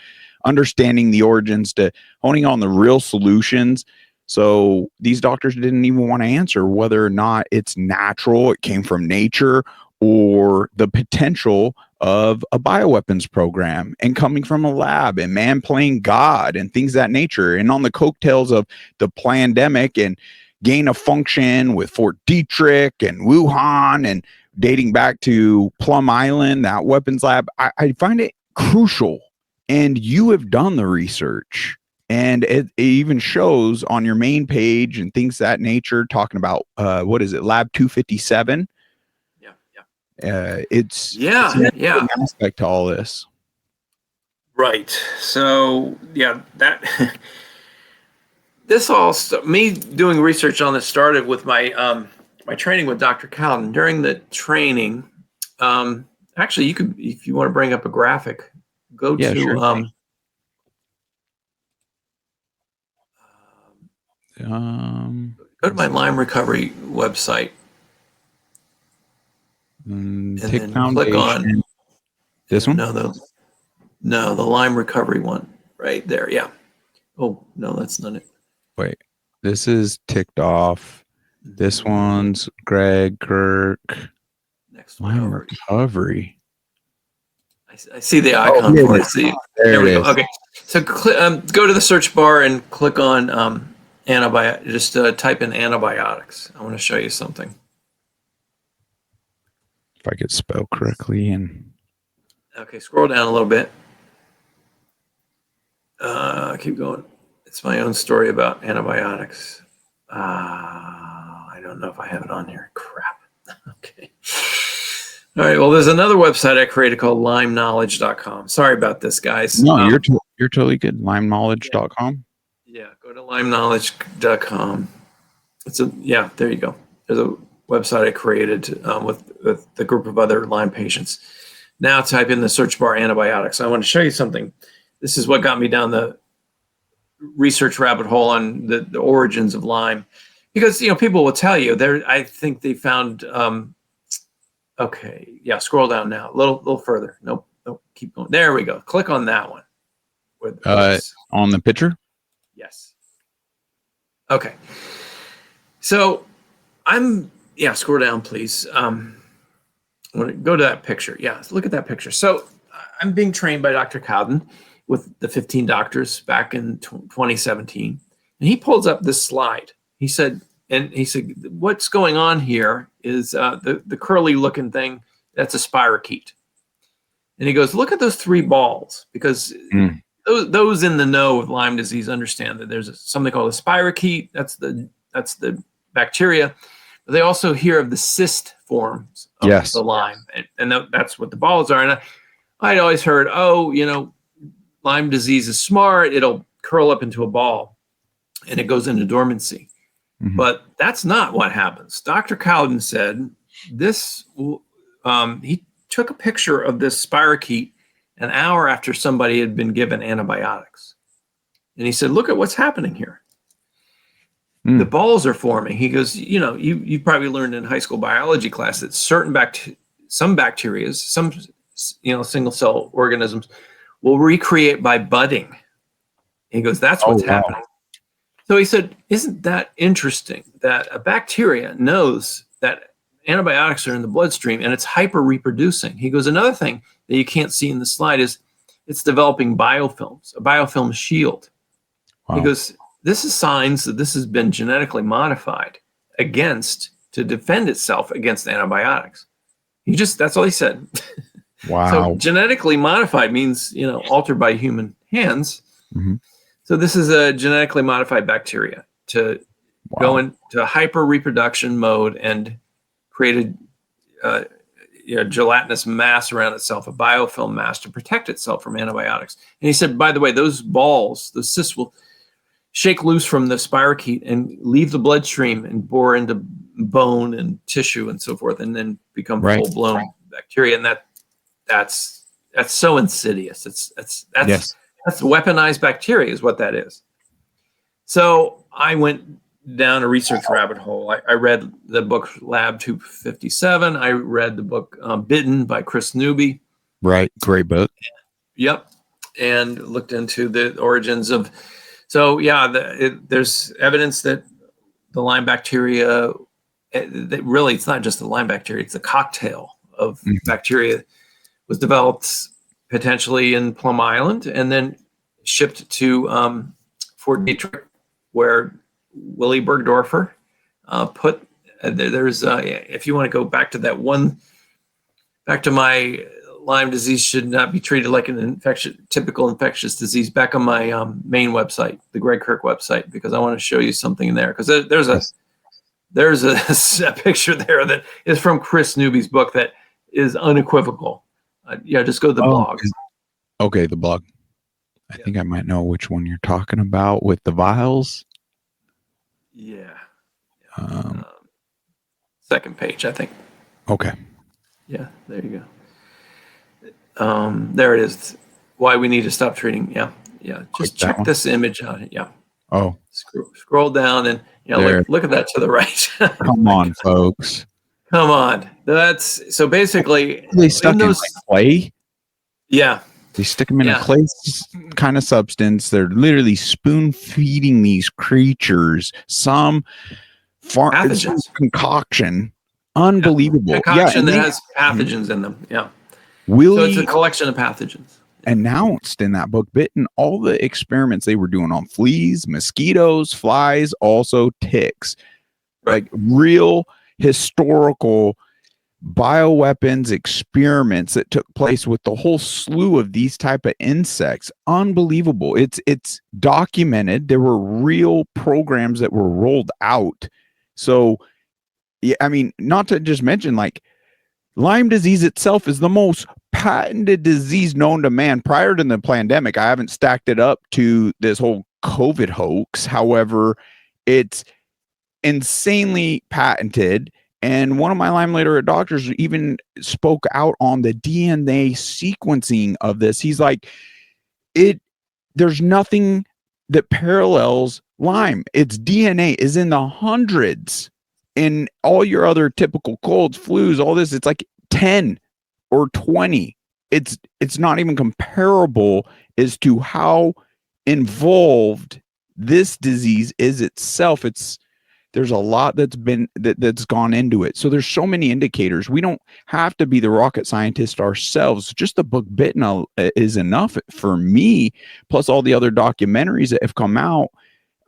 [SPEAKER 1] understanding the origins to honing on the real solutions? So these doctors didn't even want to answer whether or not it's natural, it came from nature, or the potential of a bioweapons program and coming from a lab and man playing God and things of that nature. And on the coattails of the pandemic and gain of function with Fort Detrick and Wuhan and dating back to Plum Island, that weapons lab, I find it crucial. And you have done the research. And it even shows on your main page and things of that nature, talking about, what is it, Lab 257? It's an aspect to all this,
[SPEAKER 2] right? So that this all me doing research on this started with my my training with Dr. Cowden. During the training, actually, you could, if you want to bring up a graphic, go to
[SPEAKER 1] sure
[SPEAKER 2] go to my Lyme recovery website. And then click on
[SPEAKER 1] this one.
[SPEAKER 2] No, the Lyme recovery one right there. Yeah. Oh no, that's not it.
[SPEAKER 1] Wait, this is ticked off. This one's Gregg Kirk.
[SPEAKER 2] Next one.
[SPEAKER 1] Lyme recovery.
[SPEAKER 2] I see the icon for it. See, there we go. Okay, so go to the search bar and click on antibiotics. Just type in antibiotics. I want to show you something.
[SPEAKER 1] If I could spell correctly. And
[SPEAKER 2] okay, scroll down a little bit. Keep going. It's my own story about antibiotics. I don't know if I have it on here. Crap. Okay. All right. Well, there's another website I created called LymeKnowledge.com. Sorry about this, guys.
[SPEAKER 1] No, you're totally good. LymeKnowledge.com.
[SPEAKER 2] Yeah, go to LymeKnowledge.com. There you go. There's a website I created with the group of other Lyme patients. Now type in the search bar antibiotics. I want to show you something. This is what got me down the research rabbit hole on the origins of Lyme, because people will tell you there. I think they found. Okay, yeah. Scroll down now, a little further. Nope, keep going. There we go. Click on that one.
[SPEAKER 1] On the picture.
[SPEAKER 2] Yes. Okay. So scroll down, please. I want to go to that picture. Yeah, look at that picture. So I'm being trained by Dr. Cowden with the 15 doctors back in 2017. And he pulls up this slide. He said, what's going on here is the curly looking thing, that's a spirochete. And he goes, look at those three balls, because those in the know of Lyme disease understand that there's something called a spirochete. That's the bacteria. But they also hear of the cyst forms of the Lyme, and that's what the balls are. And I'd always heard, Lyme disease is smart. It'll curl up into a ball, and it goes into dormancy. Mm-hmm. But that's not what happens. Dr. Cowden said this. He took a picture of this spirochete an hour after somebody had been given antibiotics, and he said, "Look at what's happening here. The balls are forming." He goes, you probably learned in high school biology class that some bacteria, some single cell organisms will recreate by budding. And he goes, that's what's happening. So he said, isn't that interesting that a bacteria knows that antibiotics are in the bloodstream and it's hyper reproducing? He goes, another thing that you can't see in the slide is it's developing biofilms, a biofilm shield. Wow. He goes, this is signs that this has been genetically modified to defend itself against antibiotics. That's all he said.
[SPEAKER 1] Wow.
[SPEAKER 2] So genetically modified means, altered by human hands. Mm-hmm. So this is a genetically modified bacteria to go into hyper reproduction mode and create a gelatinous mass around itself, a biofilm mass to protect itself from antibiotics. And he said, by the way, those balls, the cysts will shake loose from the spirochete and leave the bloodstream and bore into bone and tissue and so forth, and then become full-blown bacteria. And that's so insidious. That's weaponized bacteria is what that is. So I went down a research rabbit hole. I read the book Lab 257. I read the book Bitten by Chris Newby.
[SPEAKER 1] Right, great book.
[SPEAKER 2] Yep, and looked into the origins of. So there's evidence that the Lyme bacteria, it's not just the Lyme bacteria, it's a cocktail of bacteria, was developed potentially in Plum Island and then shipped to Fort Detrick, where Willy Bergdorfer put. There's if you want to go back to my Lyme disease should not be treated like an typical infectious disease, back on my main website, the Gregg Kirk website, because I want to show you something in there. Because there's a picture there that is from Chris Newby's book that is unequivocal. Just go to the blog.
[SPEAKER 1] Okay, the blog. I think I might know which one you're talking about with the vials.
[SPEAKER 2] Yeah. Second page, I think.
[SPEAKER 1] Okay.
[SPEAKER 2] Yeah, there you go. There it is. Why we need to stop treating. Yeah. Just check this image out. Yeah.
[SPEAKER 1] Oh.
[SPEAKER 2] Scroll down and look at that to the right.
[SPEAKER 1] Come on, folks.
[SPEAKER 2] Come on. That's so basically.
[SPEAKER 1] They stuck in clay.
[SPEAKER 2] Yeah.
[SPEAKER 1] They stick them in a clay kind of substance. They're literally spoon feeding these creatures some concoction. Unbelievable.
[SPEAKER 2] Concoction that has pathogens in them. Yeah. So it's a collection of pathogens.
[SPEAKER 1] Announced in that book, Bitten, all the experiments they were doing on fleas, mosquitoes, flies, also ticks. Right. Like real historical bioweapons experiments that took place with the whole slew of these type of insects. Unbelievable. It's documented. There were real programs that were rolled out. So, not to just mention, like, Lyme disease itself is the most patented disease known to man prior to the pandemic. I haven't stacked it up to this whole COVID hoax. However, it's insanely patented. And one of my Lyme literate doctors even spoke out on the DNA sequencing of this. He's like, there's nothing that parallels Lyme. Its DNA is in the hundreds. In all your other typical colds, flus, all this, it's like 10 or 20. It's not even comparable as to how involved this disease is itself. There's a lot that's gone into it. So there's so many indicators. We don't have to be the rocket scientist ourselves. Just the book Bitten is enough for me, plus all the other documentaries that have come out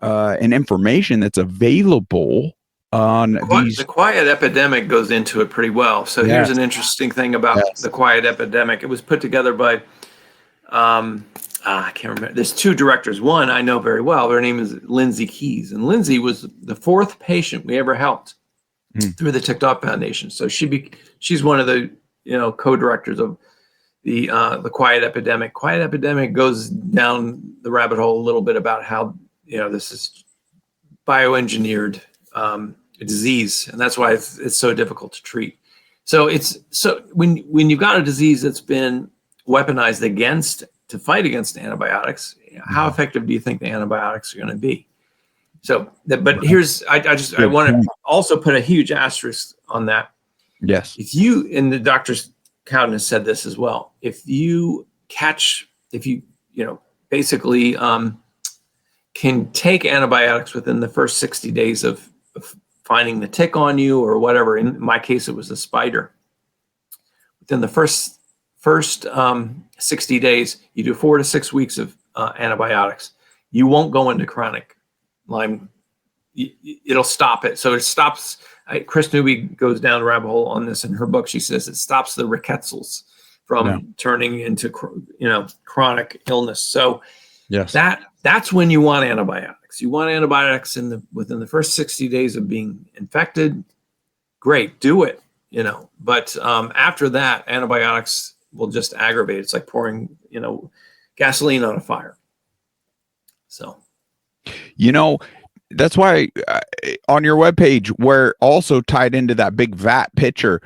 [SPEAKER 1] and information that's available on these.
[SPEAKER 2] The quiet epidemic goes into it pretty well. So here's an interesting thing about the quiet epidemic. It was put together by I can't remember. There's two directors. One I know very well. Her name is Lindsay Keys, and Lindsay was the fourth patient we ever helped through the TikTok Foundation. So she's one of the co-directors of the quiet epidemic. Quiet epidemic goes down the rabbit hole a little bit about how this is bioengineered disease, and that's why it's so difficult to treat. So when you've got a disease that's been weaponized to fight against antibiotics, how effective do you think the antibiotics are going to be? So, but here's I want to also put a huge asterisk on that.
[SPEAKER 1] Yes.
[SPEAKER 2] And the doctors Cowden has said this as well. If you basically can take antibiotics within the first 60 days of finding the tick on you or whatever. In my case, it was a spider. Within the first 60 days, you do 4 to 6 weeks of antibiotics. You won't go into chronic Lyme. It'll stop it. So it stops. Chris Newby goes down the rabbit hole on this in her book. She says it stops the rickettsials from turning into chronic illness. So
[SPEAKER 1] yes,
[SPEAKER 2] that's when you want antibiotics. You want antibiotics within the first 60 days of being infected. Great, do it. But after that, antibiotics will just aggravate. It's like pouring gasoline on a fire. So
[SPEAKER 1] that's why on your webpage, where also tied into that big vat picture,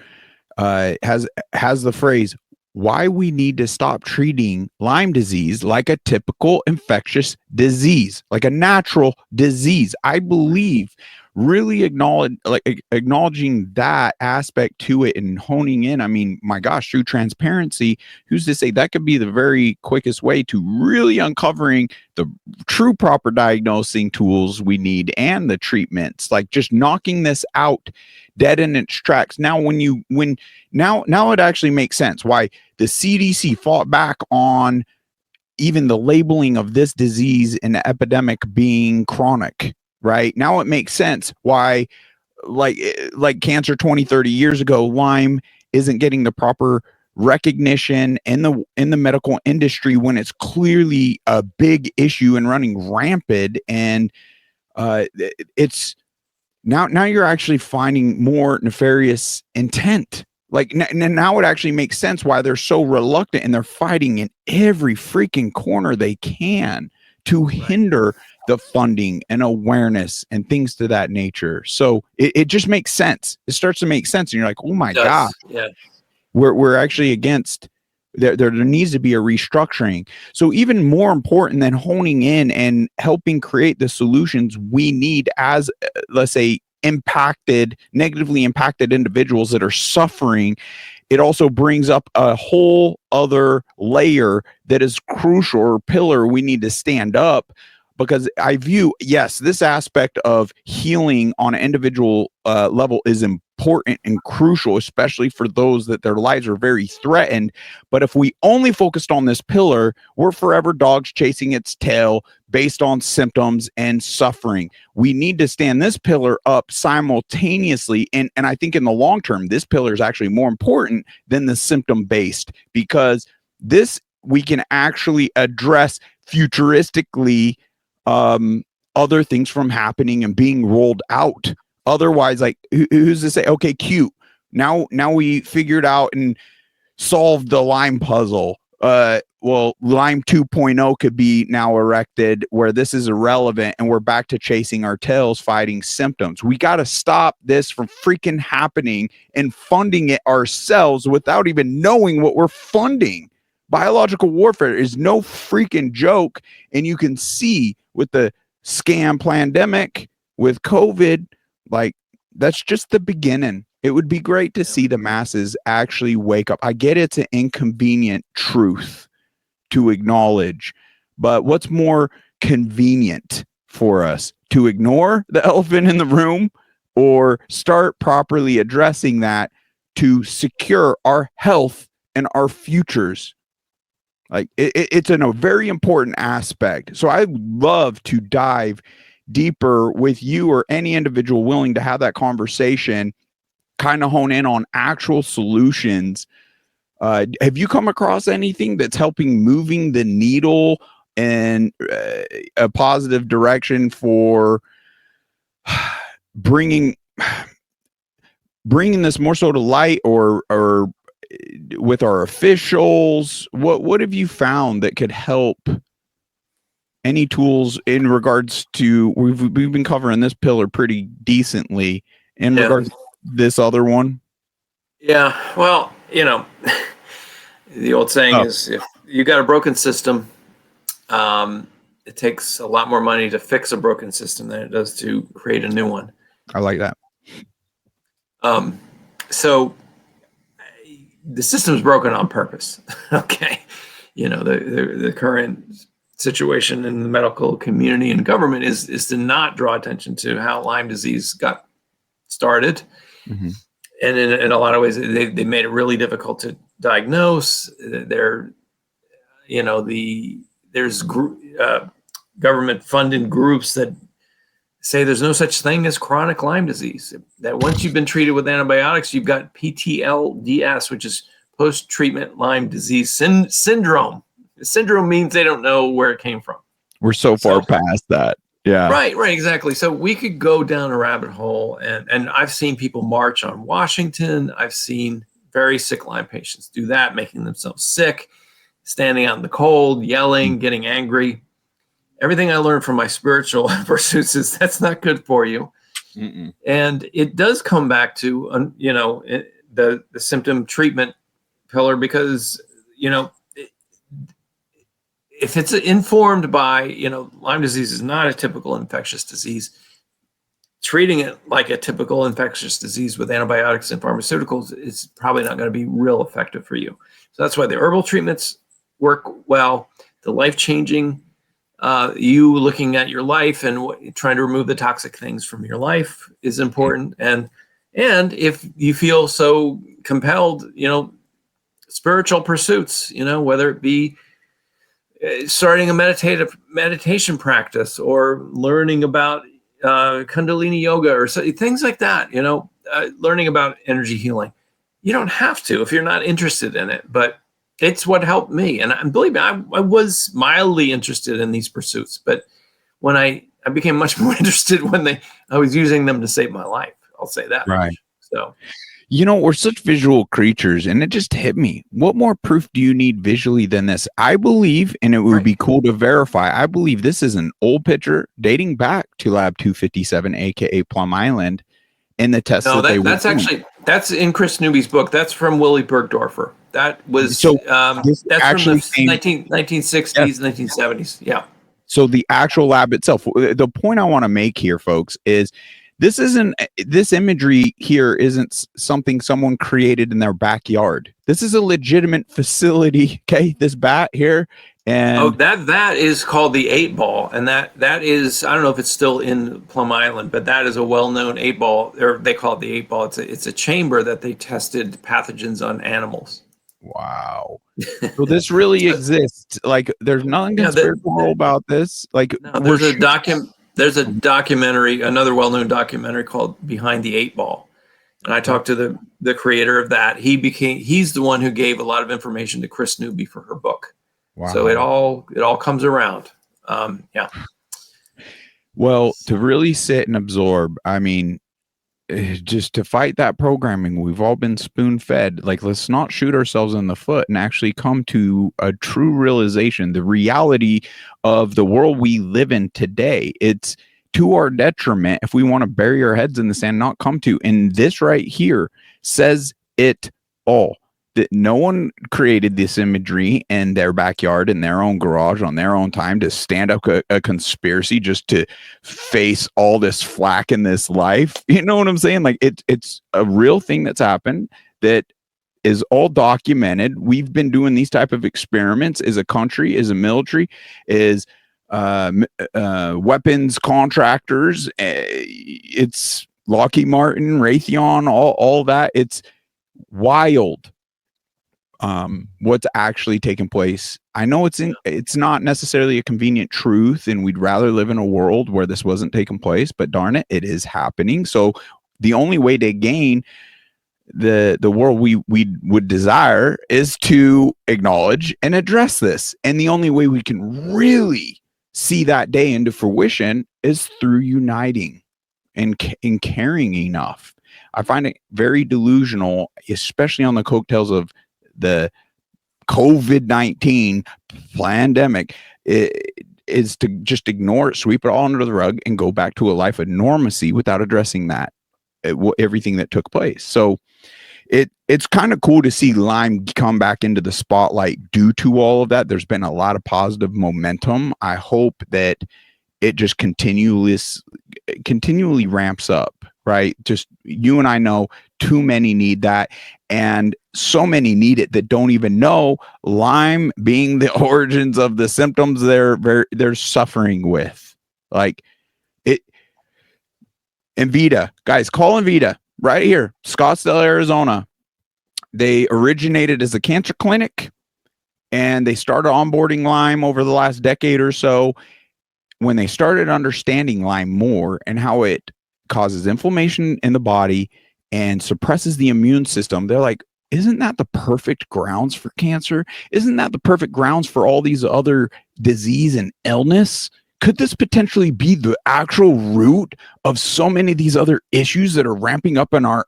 [SPEAKER 1] has the phrase, why we need to stop treating Lyme disease like a typical infectious disease, like a natural disease. I believe really acknowledging that aspect to it and honing in. I mean, my gosh, through transparency, who's to say that could be the very quickest way to really uncovering the true proper diagnosing tools we need and the treatments, like just knocking this out dead in its tracks. Now, now it actually makes sense why the CDC fought back on even the labeling of this disease and the epidemic being chronic. Right now, it makes sense why, like cancer 20, 30 years ago, Lyme isn't getting the proper recognition in the medical industry when it's clearly a big issue and running rampant. And it's now you're actually finding more nefarious intent. Like now it actually makes sense why they're so reluctant and they're fighting in every freaking corner they can to hinder the funding and awareness and things to that nature. So it just makes sense. It starts to make sense. And you're like, oh my God, we're actually against, there needs to be a restructuring. So even more important than honing in and helping create the solutions we need as, let's say, negatively impacted individuals that are suffering, it also brings up a whole other layer that is crucial or pillar we need to stand up. Because I view, yes, this aspect of healing on an individual level is important and crucial, especially for those that their lives are very threatened. But if we only focused on this pillar, we're forever dogs chasing its tail based on symptoms and suffering. We need to stand this pillar up simultaneously. And I think in the long term, this pillar is actually more important than the symptom-based, because this we can actually address futuristically other things from happening and being rolled out. Otherwise, like who's to say, okay, cute. Now we figured out and solved the Lyme puzzle. well, Lyme 2.0 could be now erected where this is irrelevant and we're back to chasing our tails fighting symptoms. We got to stop this from freaking happening and funding it ourselves without even knowing what we're funding. Biological warfare is no freaking joke. And you can see with the scam pandemic, with COVID, like that's just the beginning. It would be great to see the masses actually wake up. I get it's an inconvenient truth to acknowledge, but what's more convenient for us, to ignore the elephant in the room or start properly addressing that to secure our health and our futures? Like it's a very important aspect. So I would love to dive deeper with you or any individual willing to have that conversation, kind of hone in on actual solutions. Have you come across anything that's helping moving the needle in a positive direction for bringing this more so to light, or with our officials? What have you found that could help? Any tools in regards to, we've been covering this pillar pretty decently in regards to this other one?
[SPEAKER 2] Yeah, well, the old saying is, if you got a broken system, it takes a lot more money to fix a broken system than it does to create a new one.
[SPEAKER 1] I like that.
[SPEAKER 2] So the system's broken on purpose. Okay. The current situation in the medical community and government is to not draw attention to how Lyme disease got started. Mm-hmm. And in a lot of ways, they made it really difficult to diagnose. There's government funded groups that say there's no such thing as chronic Lyme disease, that once you've been treated with antibiotics, you've got PTLDS, which is post-treatment Lyme disease syndrome. Syndrome means they don't know where it came from.
[SPEAKER 1] We're so far past that. Yeah.
[SPEAKER 2] Right, exactly. So we could go down a rabbit hole, and I've seen people march on Washington. I've seen very sick Lyme patients do that, making themselves sick, standing out in the cold, yelling, getting angry. Everything I learned from my spiritual pursuits is that's not good for you. Mm-mm. And it does come back to, the symptom treatment pillar, because, if it's informed by, Lyme disease is not a typical infectious disease, treating it like a typical infectious disease with antibiotics and pharmaceuticals is probably not going to be real effective for you. So that's why the herbal treatments work well. The life-changing, you looking at your life and trying to remove the toxic things from your life is important. And if you feel so compelled, spiritual pursuits, whether it be starting a meditation practice or learning about Kundalini yoga or things like that, learning about energy healing. You don't have to if you're not interested in it, but it's what helped me. And believe me, I was mildly interested in these pursuits, but when I became much more interested when I was using them to save my life. I'll say that.
[SPEAKER 1] Right.
[SPEAKER 2] Much. So.
[SPEAKER 1] We're such visual creatures, and it just hit me. What more proof do you need visually than this? I believe, and it would be cool to verify, I believe this is an old picture dating back to Lab 257, aka Plum Island, and the tests
[SPEAKER 2] that's in Chris Newby's book. That's from Willy Bergdorfer. That was that's
[SPEAKER 1] actually
[SPEAKER 2] from the 1960s, 1970s. Yeah.
[SPEAKER 1] So the actual lab itself, the point I want to make here, folks, is this imagery here isn't something someone created in their backyard. This is a legitimate facility. Okay. This bat here. And
[SPEAKER 2] that is called the 8-ball. And that is, I don't know if it's still in Plum Island, but that is a well-known 8-ball, or they call it the 8-ball. It's a chamber that they tested pathogens on animals.
[SPEAKER 1] Wow. So this really exists. Like, there's nothing conspiratorial about this. Like,
[SPEAKER 2] there's a documentary, another well-known documentary called Behind the 8-Ball. And I talked to the creator of that. He's the one who gave a lot of information to Chris Newby for her book. Wow. So it all comes around. Yeah.
[SPEAKER 1] Well, to really sit and absorb, I mean, just to fight that programming we've all been spoon fed. Like, let's not shoot ourselves in the foot and actually come to a true realization, the reality of the world we live in today. It's to our detriment if we want to bury our heads in the sand, not come to. And this right here says it all. That no one created this imagery in their backyard, in their own garage, on their own time to stand up a conspiracy just to face all this flack in this life. You know what I'm saying? Like, it's a real thing that's happened that is all documented. We've been doing these type of experiments as a country, as a military, as weapons contractors. It's Lockheed Martin, Raytheon, all that. It's wild what's actually taking place. I know it's not necessarily a convenient truth, and we'd rather live in a world where this wasn't taking place, but darn it, it is happening. So the only way to gain the world we would desire is to acknowledge and address this. And the only way we can really see that day into fruition is through uniting and caring enough. I find it very delusional, especially on the coattails of the COVID-19 pandemic, is to just ignore it, sweep it all under the rug, and go back to a life of normalcy without addressing that, everything that took place. So it's kind of cool to see Lyme come back into the spotlight due to all of that. There's been a lot of positive momentum. I hope that it just continually ramps up, right? Just, you and I know too many need that, and so many need it that don't even know Lyme being the origins of the symptoms they're suffering with. Like it. Invita, guys, call Invita right here, Scottsdale, Arizona. They originated as a cancer clinic, and they started onboarding Lyme over the last decade or so. When they started understanding Lyme more and how it causes inflammation in the body and suppresses the immune system, they're like, isn't that the perfect grounds for cancer? Isn't that the perfect grounds for all these other disease and illness? Could this potentially be the actual root of so many of these other issues that are ramping up in our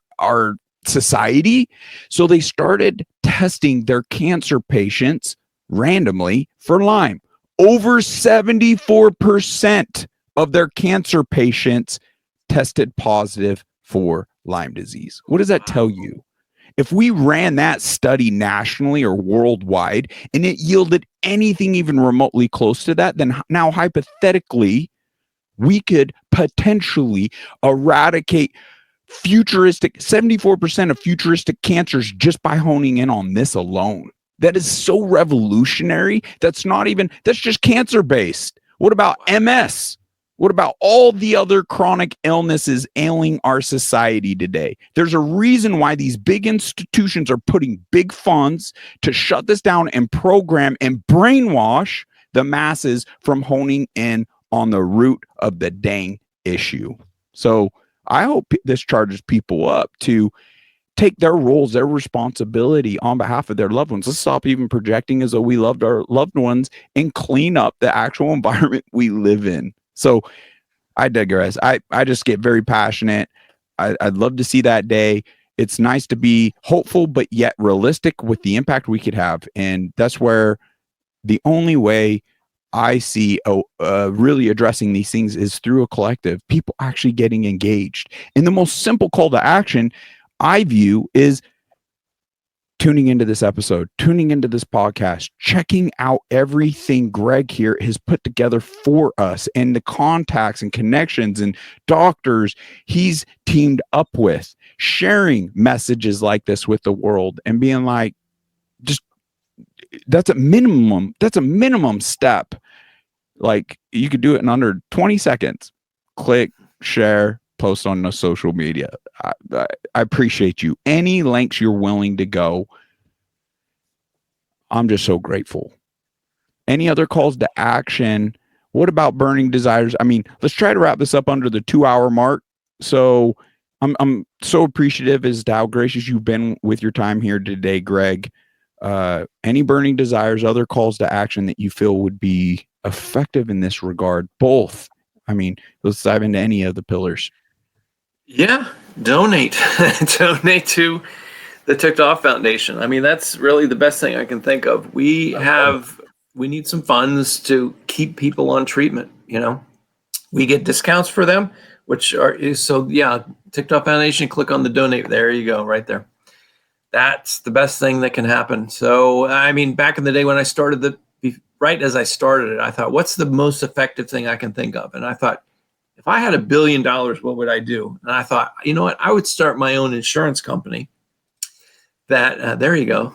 [SPEAKER 1] society? So they started testing their cancer patients randomly for Lyme. Over 74% of their cancer patients tested positive for Lyme disease. What does that tell you? If we ran that study nationally or worldwide and it yielded anything even remotely close to that, then now hypothetically, we could potentially eradicate 74% of futuristic cancers just by honing in on this alone. That is so revolutionary. That's just cancer based. What about MS? What about all the other chronic illnesses ailing our society today? There's a reason why these big institutions are putting big funds to shut this down and program and brainwash the masses from honing in on the root of the dang issue. So I hope this charges people up to take their roles, their responsibility on behalf of their loved ones. Let's stop even projecting as though we loved our loved ones and clean up the actual environment we live in. So I digress. I just get very passionate. I'd love to see that day. It's nice to be hopeful, but yet realistic with the impact we could have. And that's where the only way I see really addressing these things is through a collective, people actually getting engaged. And the most simple call to action I view is tuning into this episode, tuning into this podcast, checking out everything Gregg here has put together for us and the contacts and connections and doctors he's teamed up with, sharing messages like this with the world and being like, just that's a minimum step. Like, you could do it in under 20 seconds. Click, share, post on the social media. I appreciate you. Any lengths you're willing to go. I'm just so grateful. Any other calls to action? What about burning desires? I mean, let's try to wrap this up under the 2-hour mark. So I'm so appreciative as to how gracious you've been with your time here today, Gregg. Any burning desires, other calls to action that you feel would be effective in this regard? Both. I mean, let's dive into any of the pillars.
[SPEAKER 2] Yeah. donate, donate to the TikTok Foundation. I mean, that's really the best thing I can think of. We need some funds to keep people on treatment. We get discounts for them, TikTok Foundation, click on the donate. There you go, right there. That's the best thing that can happen. So, I mean, back in the day when I started right as I started it, I thought, what's the most effective thing I can think of? And I thought, if I had $1 billion, what would I do? And I thought, you know what? I would start my own insurance company. There you go.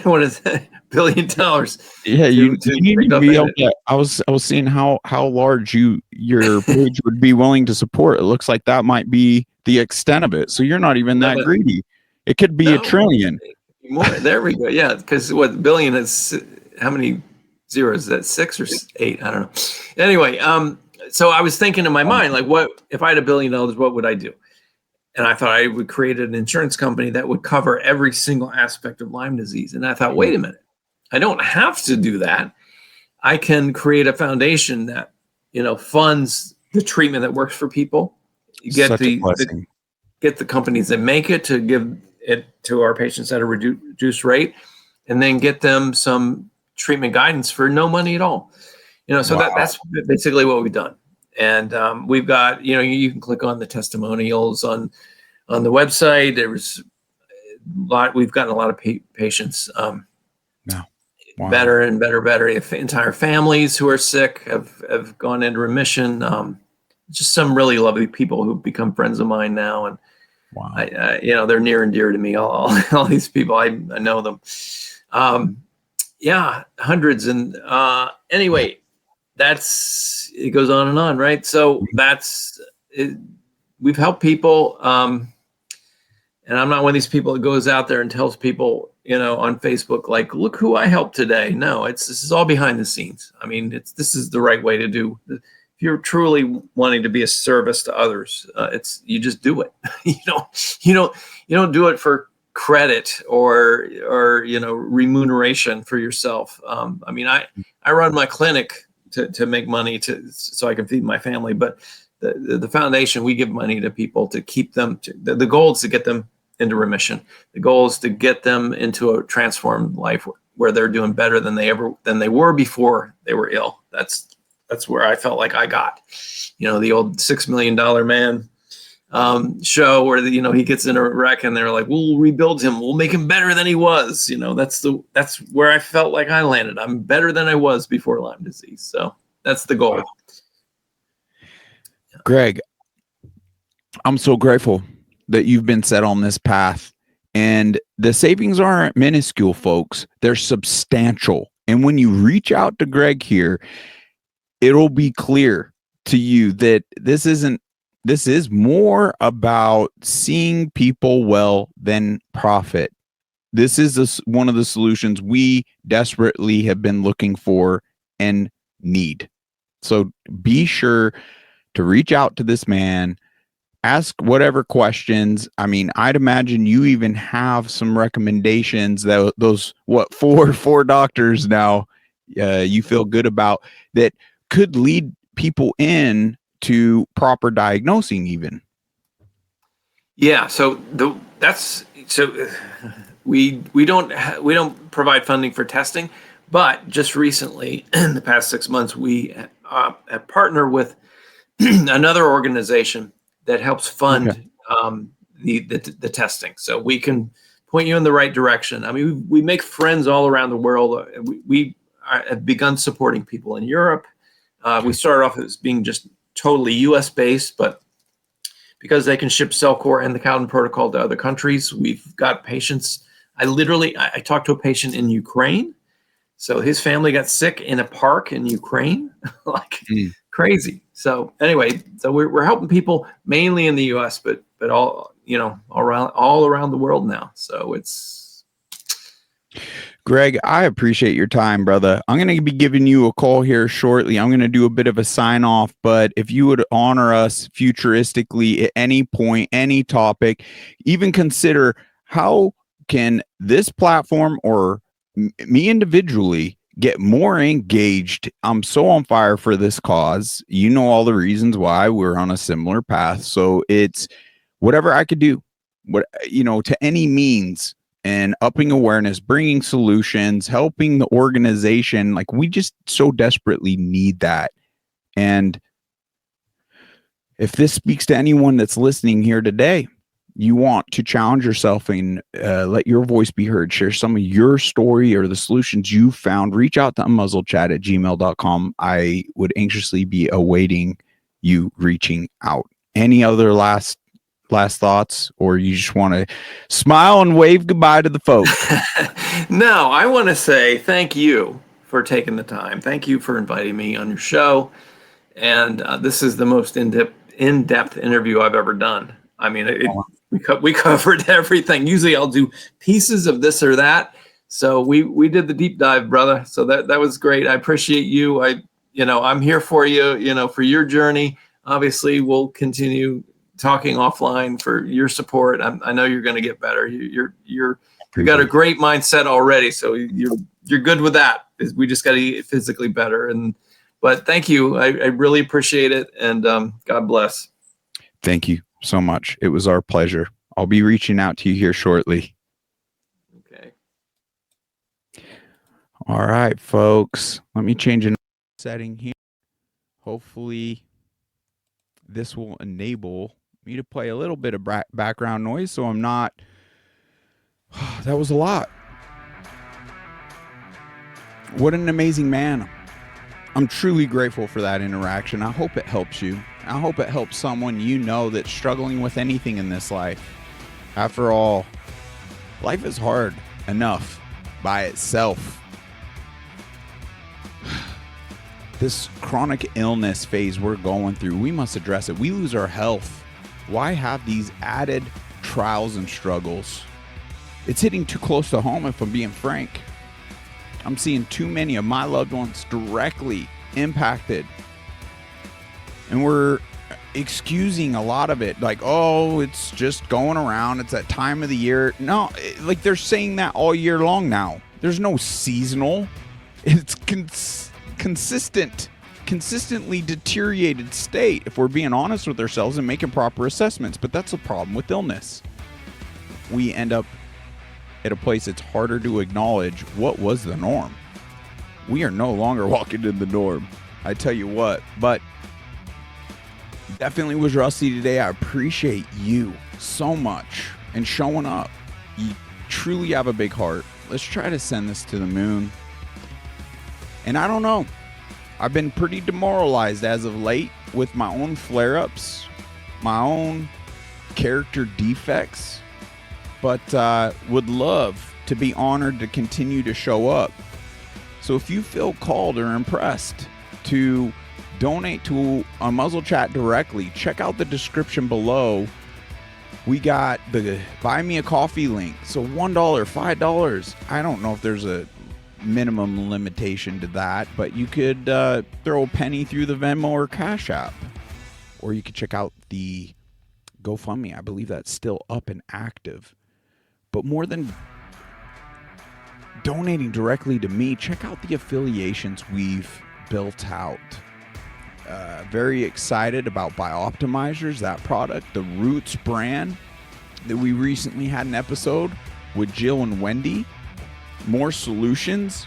[SPEAKER 2] What is that? $1 billion?
[SPEAKER 1] Yeah, you need to be able to. I was seeing how large your page would be willing to support. It looks like that might be the extent of it. So you're not even that greedy. It could be $1 trillion.
[SPEAKER 2] More. There we go. Yeah, because what billion is? How many zeros is that? 6 or 8? I don't know. Anyway, so I was thinking in my mind, like, what if I had $1 billion? What would I do? And I thought I would create an insurance company that would cover every single aspect of Lyme disease. And I thought, wait a minute, I don't have to do that. I can create a foundation that, funds the treatment that works for people. You get get the companies that make it to give it to our patients at a reduced rate, and then get them some treatment guidance for no money at all. So that's basically what we've done. And we've got, you can click on the testimonials on the website. There's we've gotten a lot of patients better and better. Entire families who are sick have gone into remission. Just some really lovely people who've become friends of mine now. And they're near and dear to me. All these people, I know them. Hundreds. And anyway, it goes on and on, right? So that's it. We've helped people, and I'm not one of these people that goes out there and tells people, on Facebook, like, look who I helped today. No, this is all behind the scenes. I mean, this is the right way to do. If you're truly wanting to be a service to others, you just do it. You don't do it for credit or remuneration for yourself. I mean, I run my clinic to make money so I can feed my family. But the foundation, we give money to people to keep them. The goal is to get them into remission. The goal is to get them into a transformed life where they're doing better than they were before they were ill. That's where I felt like I got, the old $6 Million Man show where he gets in a wreck and they're like, we'll rebuild him, we'll make him better than he was. That's where I felt like I landed. I'm better than I was before Lyme disease. So that's the goal.
[SPEAKER 1] Gregg, I'm so grateful that you've been set on this path, and the savings aren't minuscule, folks. They're substantial. And when you reach out to Gregg here, it'll be clear to you that this is more about seeing people well than profit. This is one of the solutions we desperately have been looking for and need. So be sure to reach out to this man, ask whatever questions. I mean, I'd imagine you even have some recommendations that those four doctors now you feel good about that could lead people in to proper diagnosing even.
[SPEAKER 2] Yeah. So we don't provide funding for testing, but just recently in the past 6 months, we have partnered with another organization that helps fund the testing. So we can point you in the right direction. I mean, we make friends all around the world. We have begun supporting people in Europe. We started off as being just totally U.S. based, but because they can ship Cellcore and the Cowden protocol to other countries, we've got patients. I talked to a patient in Ukraine. So his family got sick in a park in Ukraine, crazy. So anyway, we're helping people mainly in the U.S., but all around the world now. So it's.
[SPEAKER 1] Gregg, I appreciate your time, brother. I'm going to be giving you a call here shortly. I'm going to do a bit of a sign off, but if you would honor us futuristically at any point, any topic, even consider how can this platform or me individually get more engaged. I'm so on fire for this cause. You know all the reasons why we're on a similar path. So it's whatever I could do, to any means, and upping awareness, bringing solutions, helping the organization. Like, we just so desperately need that. And if this speaks to anyone that's listening here today, you want to challenge yourself and let your voice be heard, share some of your story or the solutions you found, reach out to unmuzzledchat@gmail.com. I would anxiously be awaiting you reaching out. Any other last thoughts, or you just want to smile and wave goodbye to the folks?
[SPEAKER 2] No, I want to say thank you for taking the time. Thank you for inviting me on your show. And this is the most in-depth interview I've ever done. I mean, we covered everything. Usually I'll do pieces of this or that. So we did the deep dive, brother. So that was great. I appreciate you. I'm here for you, for your journey. Obviously, we'll continue talking offline for your support. I know you're going to get better. You've got a great mindset already. So you're good with that. We just got to get physically better. But thank you. I really appreciate it. And God bless.
[SPEAKER 1] Thank you so much. It was our pleasure. I'll be reaching out to you here shortly.
[SPEAKER 2] Okay.
[SPEAKER 1] All right, folks. Let me change a setting here. Hopefully this will enable me to play a little bit of background noise so I'm not... That was a lot. What an amazing man. I'm truly grateful for that interaction. I hope it helps you. I hope it helps someone that's struggling with anything in this life. After all, life is hard enough by itself. This chronic illness phase we're going through, we must address it. We lose our health. Why have these added trials and struggles? It's hitting too close to home, if I'm being frank. I'm seeing too many of my loved ones directly impacted. And we're excusing a lot of it. Like, oh, it's just going around. It's that time of the year. No, like they're saying that all year long now. There's no seasonal. It's consistently deteriorated state, if we're being honest with ourselves and making proper assessments. But that's the problem with illness. We end up at a place it's harder to acknowledge what was the norm. We are no longer walking in the norm, I tell you what. But definitely was rusty today. I appreciate you so much and showing up. You truly have a big heart. Let's try to send this to the moon. And I don't know, I've been pretty demoralized as of late with my own flare-ups, my own character defects, but would love to be honored to continue to show up. So if you feel called or impressed to donate to a Muzzle Chat directly, check out the description below. We got the Buy Me a Coffee link. So $1, $5. I don't know if there's a minimum limitation to that, but you could throw a penny through the Venmo or Cash App. Or you could check out the GoFundMe. I believe that's still up and active. But more than donating directly to me, check out the affiliations we've built out. Very excited about Bioptimizers, that product, the Roots brand that we recently had an episode with Jill and Wendy. More solutions,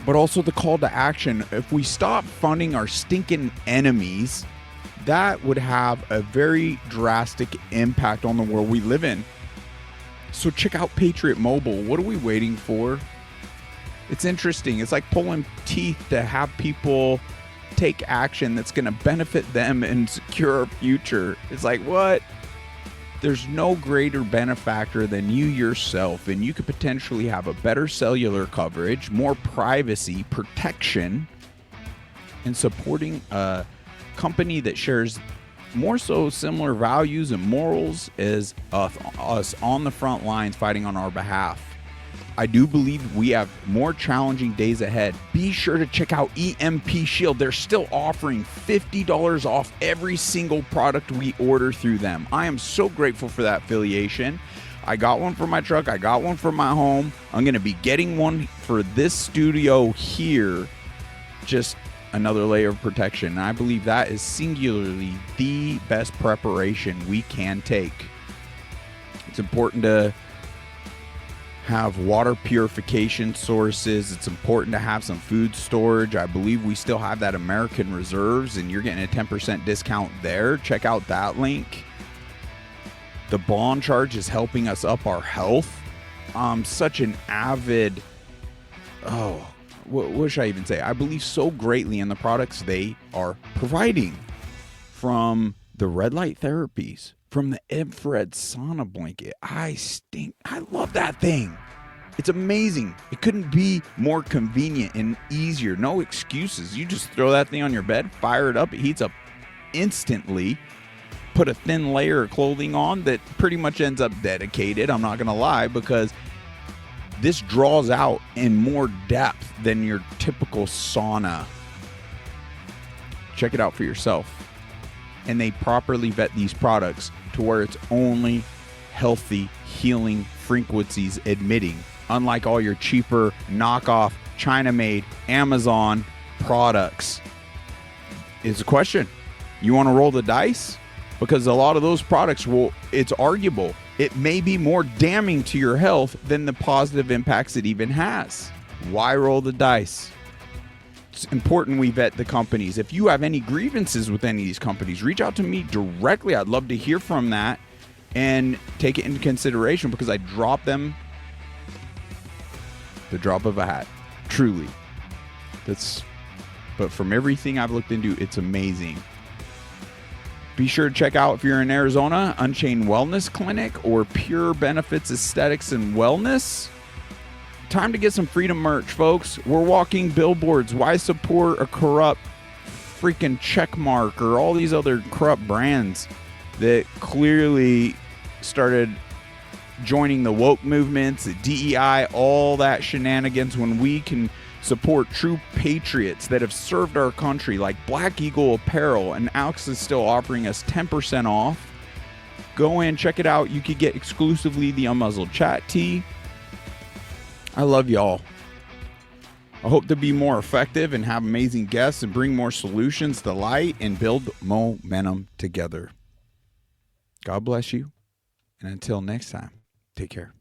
[SPEAKER 1] but also the call to action. If we stop funding our stinking enemies, that would have a very drastic impact on the world we live in. So check out Patriot Mobile. What are we waiting for? It's interesting. It's like pulling teeth to have people take action that's going to benefit them and secure our future. It's like, what? There's no greater benefactor than you yourself, and you could potentially have a better cellular coverage, more privacy, protection, and supporting a company that shares more so similar values and morals as us on the front lines fighting on our behalf. I do believe we have more challenging days ahead. Be sure to check out EMP Shield. They're still offering $50 off every single product we order through them. I am so grateful for that affiliation. I got one for my truck. I got one for my home. I'm going to be getting one for this studio here. Just another layer of protection. And I believe that is singularly the best preparation we can take. It's important to have water purification sources. It's important to have some food storage. I believe we still have that American Reserves, and you're getting a 10% discount there. Check out that link. The bond charge is helping us up our health. I'm such an avid, what should I even say? I believe so greatly in the products they are providing, from the red light therapies, from the infrared sauna blanket. I love that thing. It's amazing. It couldn't be more convenient and easier. No excuses. You just throw that thing on your bed, fire it up, it heats up instantly. Put a thin layer of clothing on that pretty much ends up dedicated. I'm not going to lie, because this draws out in more depth than your typical sauna. Check it out for yourself. And they properly vet these products to where it's only healthy, healing frequencies emitting, unlike all your cheaper knockoff China-made Amazon products. It's a question. You want to roll the dice? Because a lot of those products it's arguable, it may be more damning to your health than the positive impacts it even has. Why roll the dice? It's important we vet the companies. If you have any grievances with any of these companies, reach out to me directly. I'd love to hear from that and take it into consideration, because I drop them the drop of a hat. Truly. But from everything I've looked into, it's amazing. Be sure to check out, if you're in Arizona, Unchained Wellness Clinic or Pure Benefits Aesthetics and Wellness. Time to get some freedom merch, folks. We're walking billboards. Why support a corrupt freaking checkmark or all these other corrupt brands that clearly started joining the woke movements, the DEI, all that shenanigans, when we can support true patriots that have served our country, like Black Eagle Apparel, and Alex is still offering us 10% off. Go in, check it out. You could get exclusively the Unmuzzled Chat tee. I love y'all. I hope to be more effective and have amazing guests and bring more solutions to light and build momentum together. God bless you. And until next time, take care.